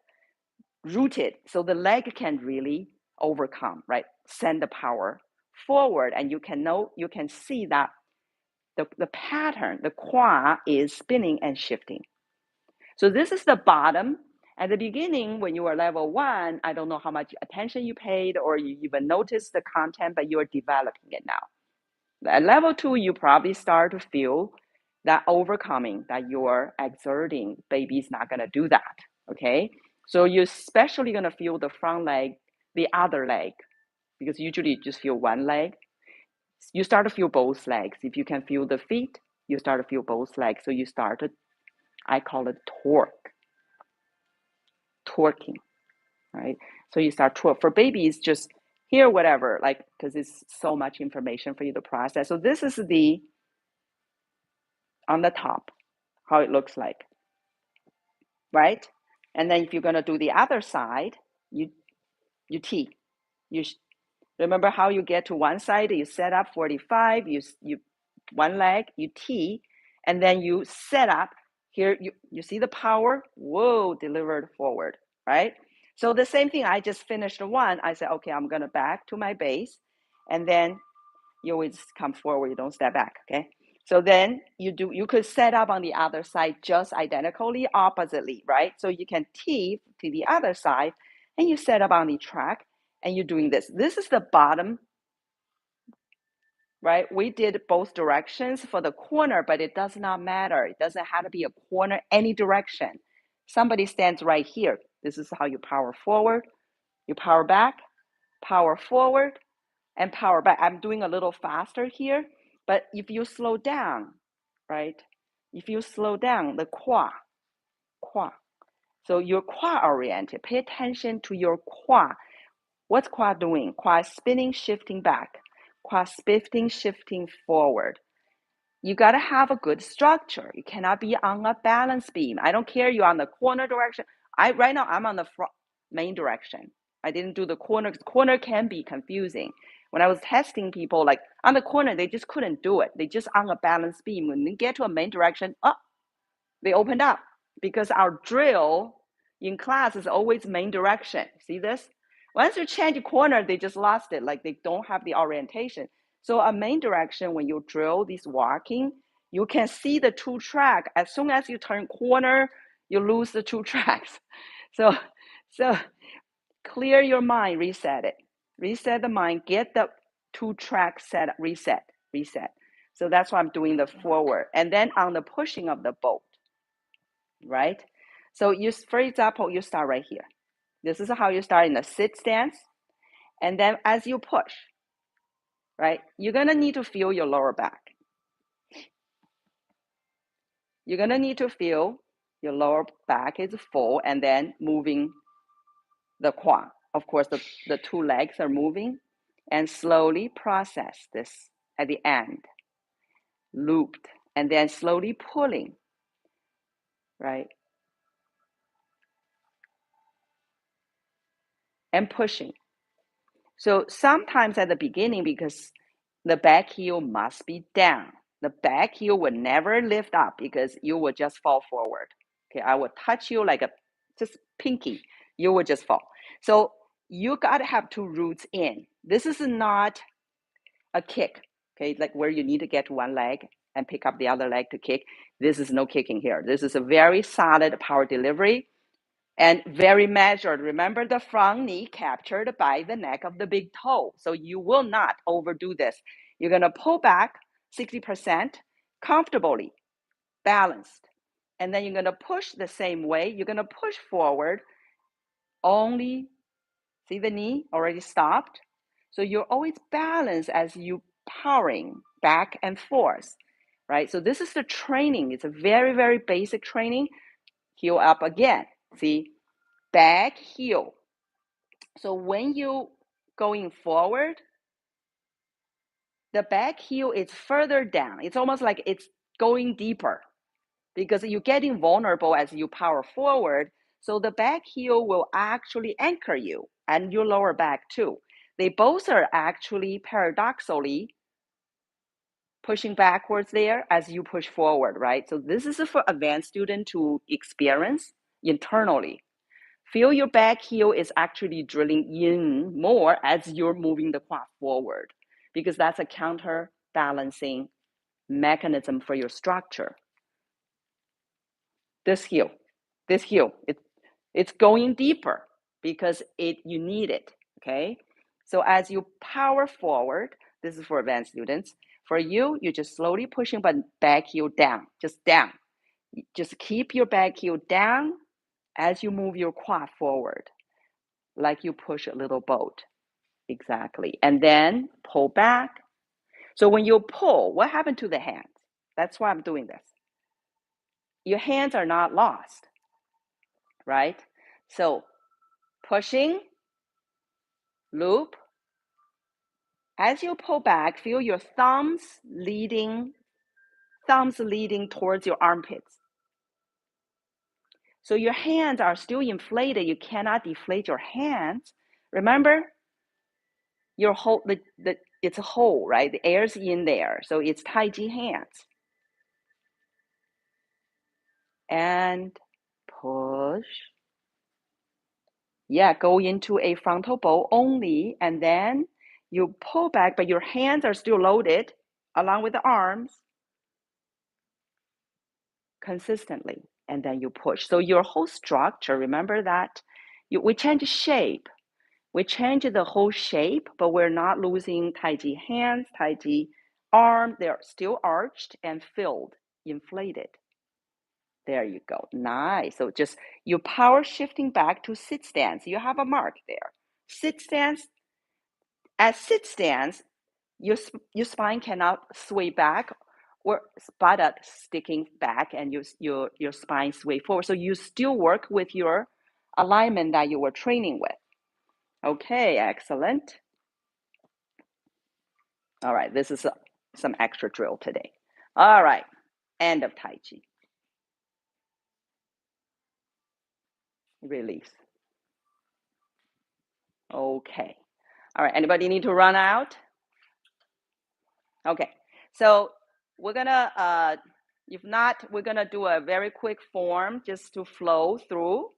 rooted, so the leg can really overcome, right? Send the power forward, and you can see that the pattern, the qua is spinning and shifting. So this is the bottom. At the beginning, when you were level 1, I don't know how much attention you paid or you even noticed the content, but you're developing it now. At level 2, you probably start to feel that overcoming, that you're exerting. Baby's not going to do that, okay? So you're especially going to feel the front leg, the other leg, because usually you just feel one leg. You start to feel both legs. If you can feel the feet, you start to feel both legs. So you start to, I call it torquing, right? So you start torque. For babies, just hear whatever, like, because it's so much information for you to process. So this is on the top, how it looks like, right? And then if you're going to do the other side, you T. Remember how you get to one side, you set up 45, you one leg, you T, and then you set up. Here, you see the power, whoa, delivered forward, right? So the same thing, I just finished one. I said, okay, I'm going to back to my base, and then you always come forward, you don't step back, okay? So then you could set up on the other side just identically, oppositely, right? So you can T to the other side, and you set up on the track, and you're doing this. This is the bottom, right? We did both directions for the corner, but it does not matter. It doesn't have to be a corner, any direction. Somebody stands right here. This is how you power forward, you power back, power forward, and power back. I'm doing a little faster here, but if you slow down, right? If you slow down the qua. So you're qua oriented. Pay attention to your qua. What's qua doing? Qua spinning, shifting back. Qua spinning, shifting forward. You got to have a good structure. You cannot be on a balance beam. I don't care you're on the corner direction. Right now I'm on the main direction. I didn't do the corner because corner can be confusing. When I was testing people, like on the corner, they just couldn't do it. They just on a balance beam. When they get to a main direction, they opened up, because our drill in class is always main direction. See this? Once you change corner, they just lost it. Like they don't have the orientation. So a main direction, when you drill this walking, you can see the 2 track. As soon as you turn corner, you lose the 2 tracks. So clear your mind, reset it. Reset the mind, get the 2 track set, reset. So that's why I'm doing the forward. And then on the pushing of the boat, right? So for example, you start right here. This is how you start in a sit stance. And then as you push, right, you're going to need to feel your lower back. You're going to need to feel your lower back is full and then moving the quad. Of course, the two legs are moving, and slowly process this at the end. Looped, and then slowly pulling, right? And pushing. So sometimes at the beginning, because the back heel must be down, the back heel will never lift up because you will just fall forward. Okay, I will touch you like a just pinky, you will just fall. So you gotta have two roots in. This is not a kick, okay, like where you need to get one leg and pick up the other leg to kick. This is no kicking here. This is a very solid power delivery and very measured. Remember, the front knee captured by the neck of the big toe. So you will not overdo this. You're going to pull back 60% comfortably, balanced. And then you're going to push the same way. You're going to push forward only, see the knee already stopped. So you're always balanced as you powering back and forth, right? So this is the training. It's a very, very basic training. Heel up again. See, back heel. So when you going forward, the back heel is further down. It's almost like it's going deeper because you're getting vulnerable as you power forward. So the back heel will actually anchor you and your lower back too. They both are actually paradoxically pushing backwards there as you push forward, right? So this is for advanced student to experience internally. Feel your back heel is actually drilling in more as you're moving the quad forward, because that's a counterbalancing mechanism for your structure. This heel, it's going deeper because you need it, okay? So as you power forward, this is for advanced students. For you, you're just slowly pushing, but back heel down, just down. Just keep your back heel down as you move your quad forward, like you push a little boat. Exactly. And then pull back. So when you pull, what happened to the hands? That's why I'm doing this. Your hands are not lost, right? So pushing, loop. As you pull back, feel your thumbs leading towards your armpits. So your hands are still inflated. You cannot deflate your hands. Remember, your whole it's a hole, right? The air's in there. So it's Tai Chi hands. And push. Yeah, go into a frontal bow only, and then you pull back, but your hands are still loaded along with the arms consistently, and then you push. So your whole structure, remember that we change shape. We change the whole shape, but we're not losing Tai Chi hands, Tai Chi arm. They're still arched and filled, inflated. There you go. Nice. So just you power shifting back to sit stance. You have a mark there. Sit stance. At sit stance, your spine cannot sway back or buttock sticking back and your spine sway forward. So you still work with your alignment that you were training with. Okay, excellent. All right, this is some extra drill today. All right, end of Tai Chi. Release. Okay. All right, anybody need to run out? Okay, so we're gonna, if not, we're gonna do a very quick form just to flow through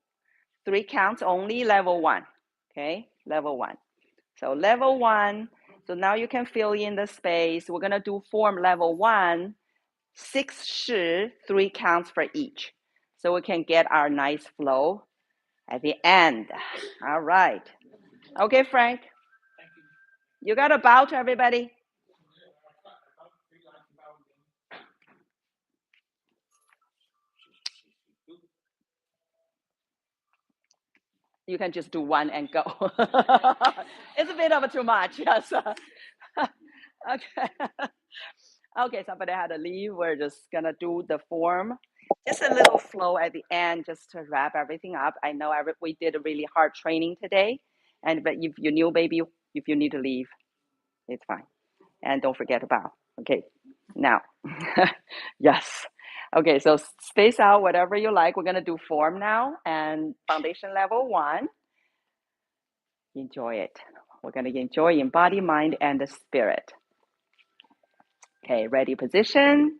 3 counts only, level 1, okay, level 1. So level 1, so now you can fill in the space. We're gonna do form level 1, 6 shi, 3 counts for each. So we can get our nice flow at the end. All right. Okay, Frank, you got to bow to everybody. You can just do one and go. It's a bit of a too much, yes. Okay. Okay, somebody had to leave. We're just gonna do the form. Just a little flow at the end, just to wrap everything up. I know we did a really hard training today, but if you new baby, if you need to leave, it's fine. And don't forget to bow. Okay, now, yes. Okay, so space out whatever you like. We're gonna do form now and foundation level 1. Enjoy it. We're gonna enjoy in body, mind, and the spirit. Okay, ready position.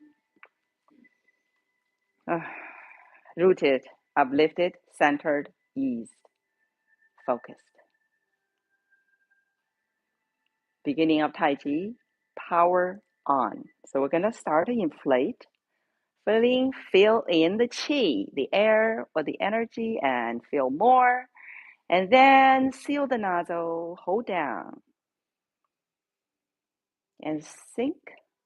Rooted, uplifted, centered, eased, focused. Beginning of Tai Chi, power on. So we're gonna start to inflate, feel in the qi, the air or the energy, and feel more. And then seal the nozzle, hold down, and sink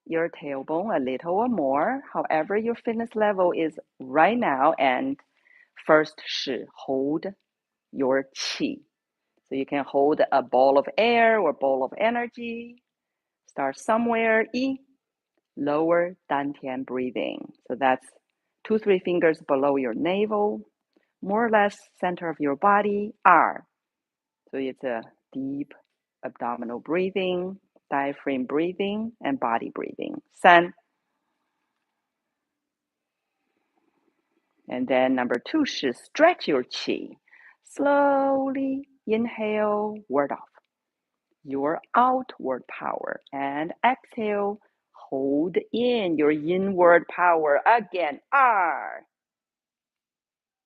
your tailbone a little or more, however your fitness level is right now. And first, hold your qi. So you can hold a ball of air or ball of energy. Start somewhere, lower dantian breathing. So that's 2-3 fingers below your navel, more or less center of your body, R. So it's a deep abdominal breathing, diaphragm breathing, and body breathing. 3. And then number 2 is stretch your qi. Slowly inhale, ward off your outward power, and exhale, hold in your inward power. Again, R.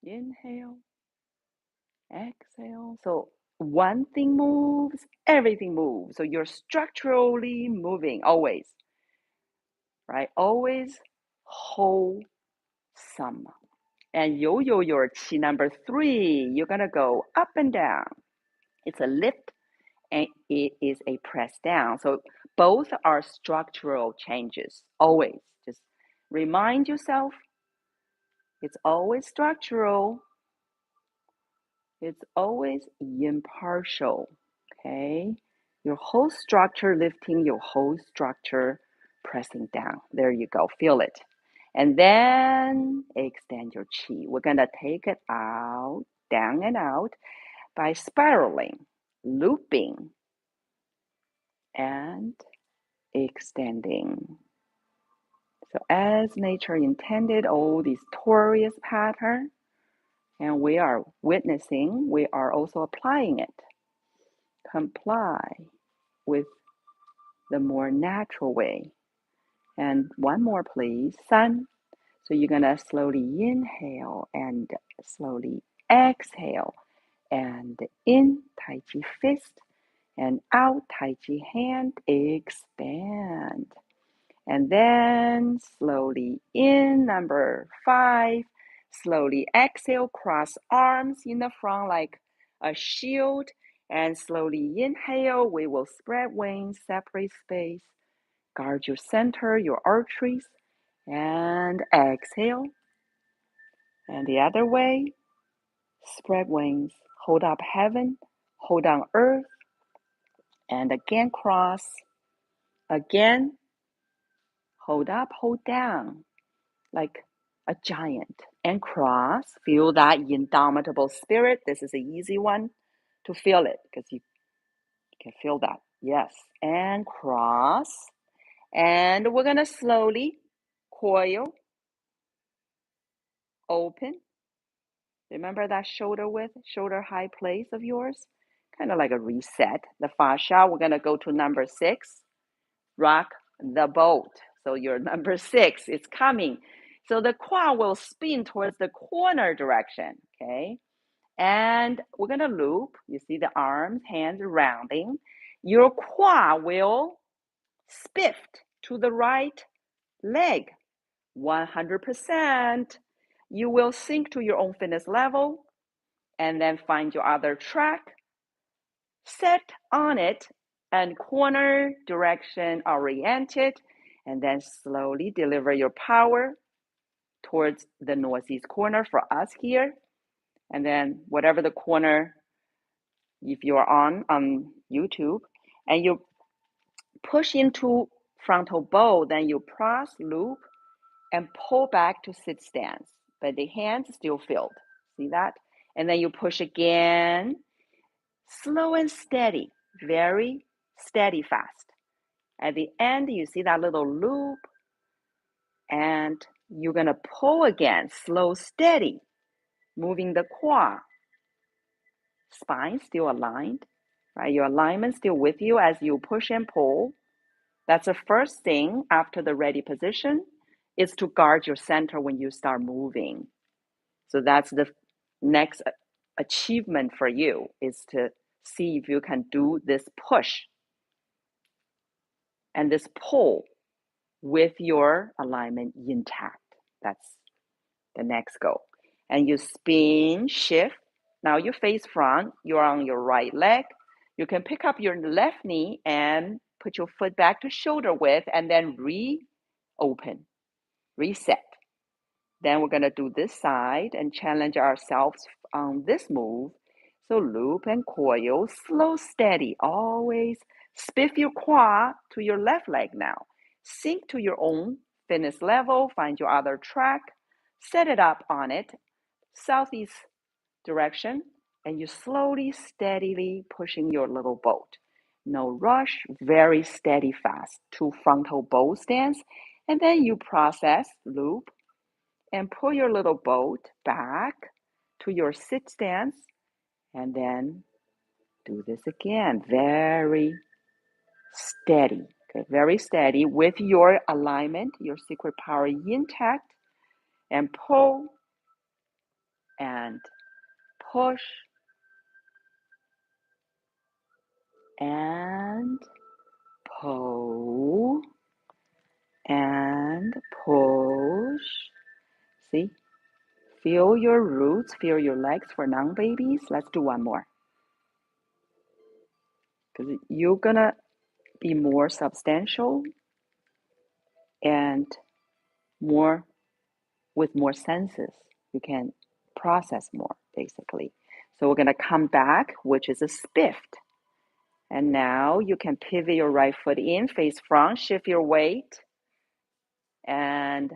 Inhale, exhale. So one thing moves, everything moves. So you're structurally moving always, right? Always wholesome. And yo-yo your qi number 3, you're gonna go up and down. It's a lift and it is a press down. So both are structural changes. Always just remind yourself it's always structural. It's always impartial. Okay, your whole structure lifting, your whole structure pressing down. There you go. Feel it. And then extend your qi. We're gonna take it out, down and out by spiraling, looping, and extending. So as nature intended, all these torus pattern, and we are witnessing, we are also applying it. Comply with the more natural way. And one more, please. 3. So you're gonna slowly inhale and slowly exhale. And in, Tai Chi fist, and out, Tai Chi hand, expand. And then slowly in, number 5, slowly exhale, cross arms in the front like a shield, and slowly inhale, we will spread wings, separate space, guard your center, your arteries, and exhale. And the other way, spread wings, hold up heaven, hold down earth, and again cross, again, hold up, hold down, like a giant, and cross. Feel that indomitable spirit. This is an easy one to feel it because you can feel that. Yes, and cross. And we're gonna slowly coil, open. Remember that shoulder width, shoulder high place of yours? Kind of like a reset. The fascia, we're gonna go to number 6, rock the boat. So your number 6 is coming. So the quad will spin towards the corner direction, okay? And we're gonna loop. You see the arms, hands rounding. Your quad will spift to the right leg, 100%. You will sink to your own fitness level and then find your other track, set on it, and corner direction oriented, and then slowly deliver your power towards the northeast corner for us here. And then whatever the corner if you're on YouTube, and you push into frontal bow, then you cross loop and pull back to sit stance, but the hands still filled. See that? And then you push again, slow and steady, very steady, fast. At the end, you see that little loop, and you're going to pull again, slow, steady, moving the quad. Spine still aligned, right? Your alignment still with you as you push and pull. That's the first thing after the ready position, is to guard your center when you start moving. So that's the next achievement for you, is to see if you can do this push and this pull with your alignment intact. That's the next goal. And you spin, shift. Now you face front, you're on your right leg. You can pick up your left knee and put your foot back to shoulder width, and then reopen, reset. Then we're going to do this side and challenge ourselves on this move. So loop and coil, slow, steady, always spiff your quad to your left leg now. Sink to your own fitness level, find your other track, set it up on it, southeast direction, and you slowly, steadily pushing your little boat. No rush, very steady, fast to frontal bow stance, and then you process, loop, and pull your little boat back to your sit stance, and then do this again, very steady, okay, very steady with your alignment, your secret power intact, and pull and push and pull and push. See, feel your roots, feel your legs for non-babies. Let's do one more, because you're gonna be more substantial and more with more senses. You can process more, basically. So we're gonna come back, which is a spiffed. And now you can pivot your right foot in, face front, shift your weight, and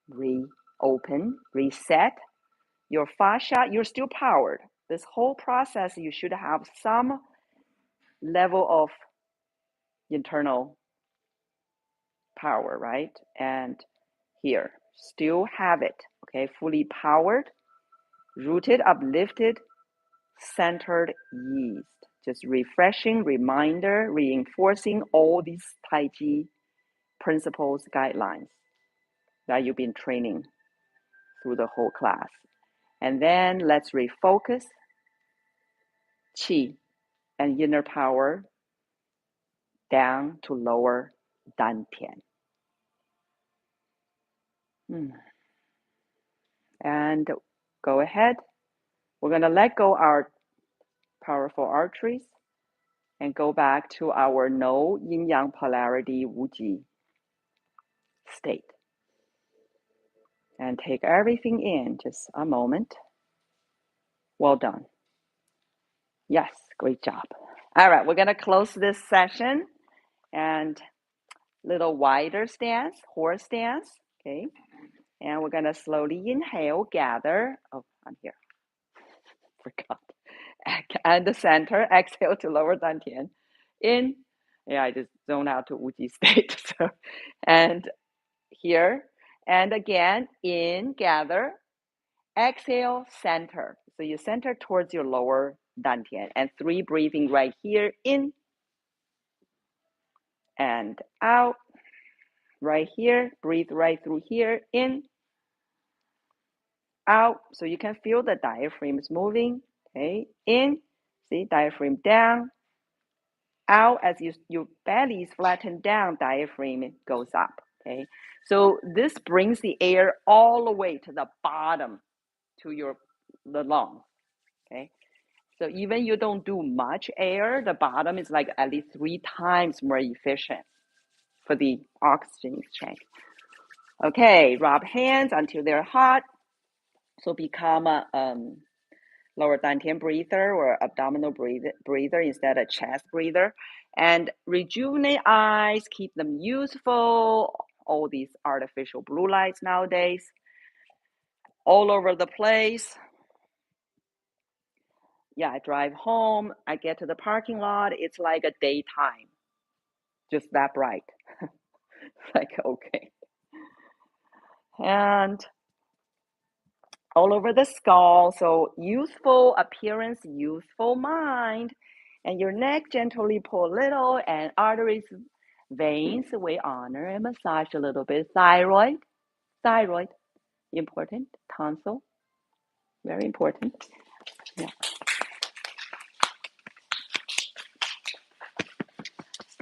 reopen, reset. Your fascia, you're still powered. This whole process, you should have some level of internal power, right? And here, still have it, okay? Fully powered, rooted, uplifted, centered, eased. Just refreshing, reminder, reinforcing all these Tai Chi principles, guidelines that you've been training through the whole class. And then let's refocus Qi and inner power down to lower Dantian. And go ahead. We're going to let go our powerful arteries and go back to our no yin-yang polarity Wuji state. And take everything in, just a moment. Well done. Yes, great job. All right, we're going to close this session and little wider stance, horse stance, okay? And we're going to slowly inhale, gather. Oh, I'm here. Forgot. And the center, exhale to lower dantian. In, yeah, I just zone out to Wuji state. So, and here, and again, in, gather, exhale, center. So you center towards your lower dantian. And 3 breathing right here, in and out. Right here, breathe right through here, in, out. So you can feel the diaphragm is moving, okay? In, see, diaphragm down, out. As your belly is flattened down, diaphragm goes up, okay? So this brings the air all the way to the bottom to the lungs, okay? So even you don't do much air, the bottom is like at least 3 times more efficient for the oxygen exchange. Okay, rub hands until they're hot. So become lower dantian breather or abdominal breather instead of chest breather. And rejuvenate eyes, keep them useful. All these artificial blue lights nowadays, all over the place. Yeah, I drive home, I get to the parking lot, it's like a daytime, just that bright. Like, okay. And all over the skull, so youthful appearance, youthful mind. And your neck, gently pull a little, and arteries, veins, we honor and massage a little bit. Thyroid, important. Tonsil, very important. Yeah.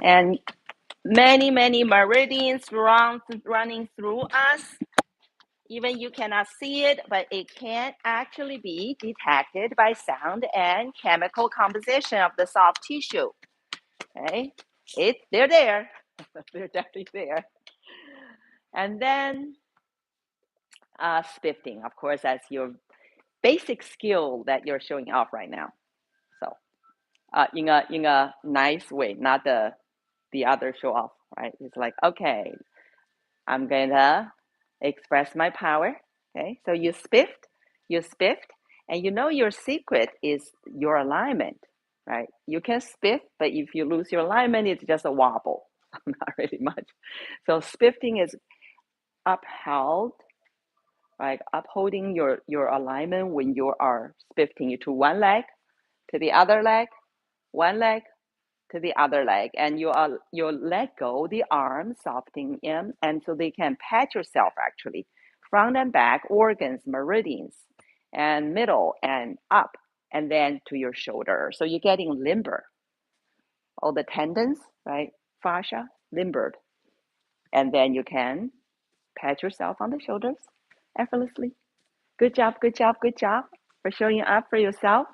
And many, many meridians running through us. Even you cannot see it, but it can actually be detected by sound and chemical composition of the soft tissue. Okay, they're there. They're definitely there. And then spifting, of course, that's your basic skill that you're showing off right now. So in a nice way, not the other show off, right? It's like, okay, I'm gonna express my power. Okay, so you spiffed, and you know your secret is your alignment, right? You can spiff, but if you lose your alignment, it's just a wobble, not really much. So spiffing is upheld, right? Upholding your alignment when you are spiffing to one leg, to the other leg, one leg, to the other leg, and you let go the arm, softening in, and so they can pat yourself actually, front and back, organs, meridians, and middle and up, and then to your shoulder. So you're getting limber. All the tendons, right? Fascia, limbered. And then you can pat yourself on the shoulders effortlessly. Good job, good job, good job for showing up for yourself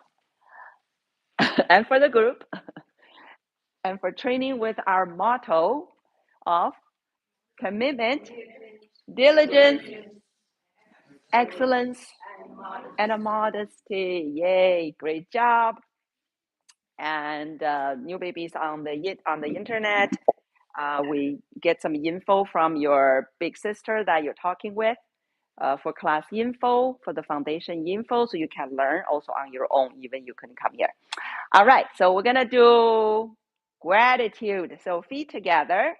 and for the group. And for training with our motto of commitment, diligence, excellence, and a modesty. Yay, great job. And new babies on the internet, we get some info from your big sister that you're talking with for class info, for the foundation info, so you can learn also on your own, even you couldn't come here. All right, so we're gonna do gratitude. So feet together.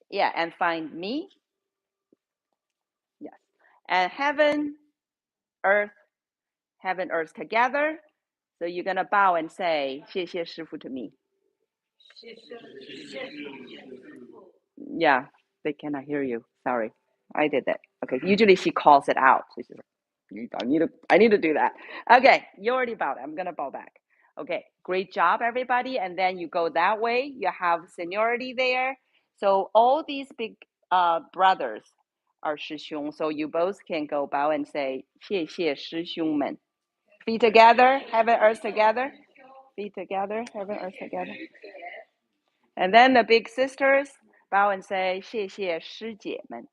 Yeah, and find me. Yes. And heaven, earth together. So you're going to bow and say, 谢谢师父 to me. Yeah, they cannot hear you. Sorry. I did that. Okay, usually she calls it out. So she's like, I need to do that. Okay, you already bowed. I'm going to bow back. Okay, great job, everybody. And then you go that way. You have seniority there. So all these big brothers are 师兄. So you both can go bow and say, 谢谢师兄们. Feet together, heaven, earth together. Feet together, heaven, earth together. And then the big sisters bow and say, 谢谢师姐们.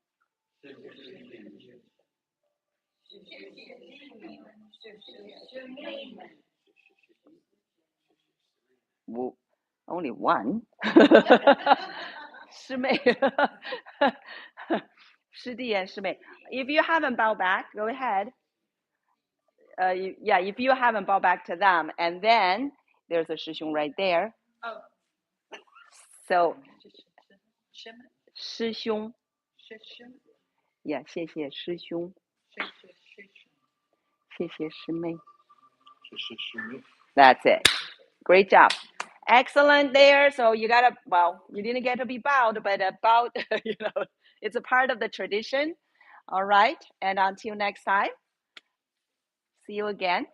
Only one. 师妹. 师弟 and 师妹. If you haven't bowed back, go ahead. Yeah, if you haven't bowed back to them, and then there's a 师兄 right there. Oh. So, 师兄. Yeah, 谢谢师兄. 谢谢师妹. That's it. Great job. Excellent there. So you gotta, well, you didn't get to be bowed, but bowed, it's a part of the tradition. All right. And until next time, see you again.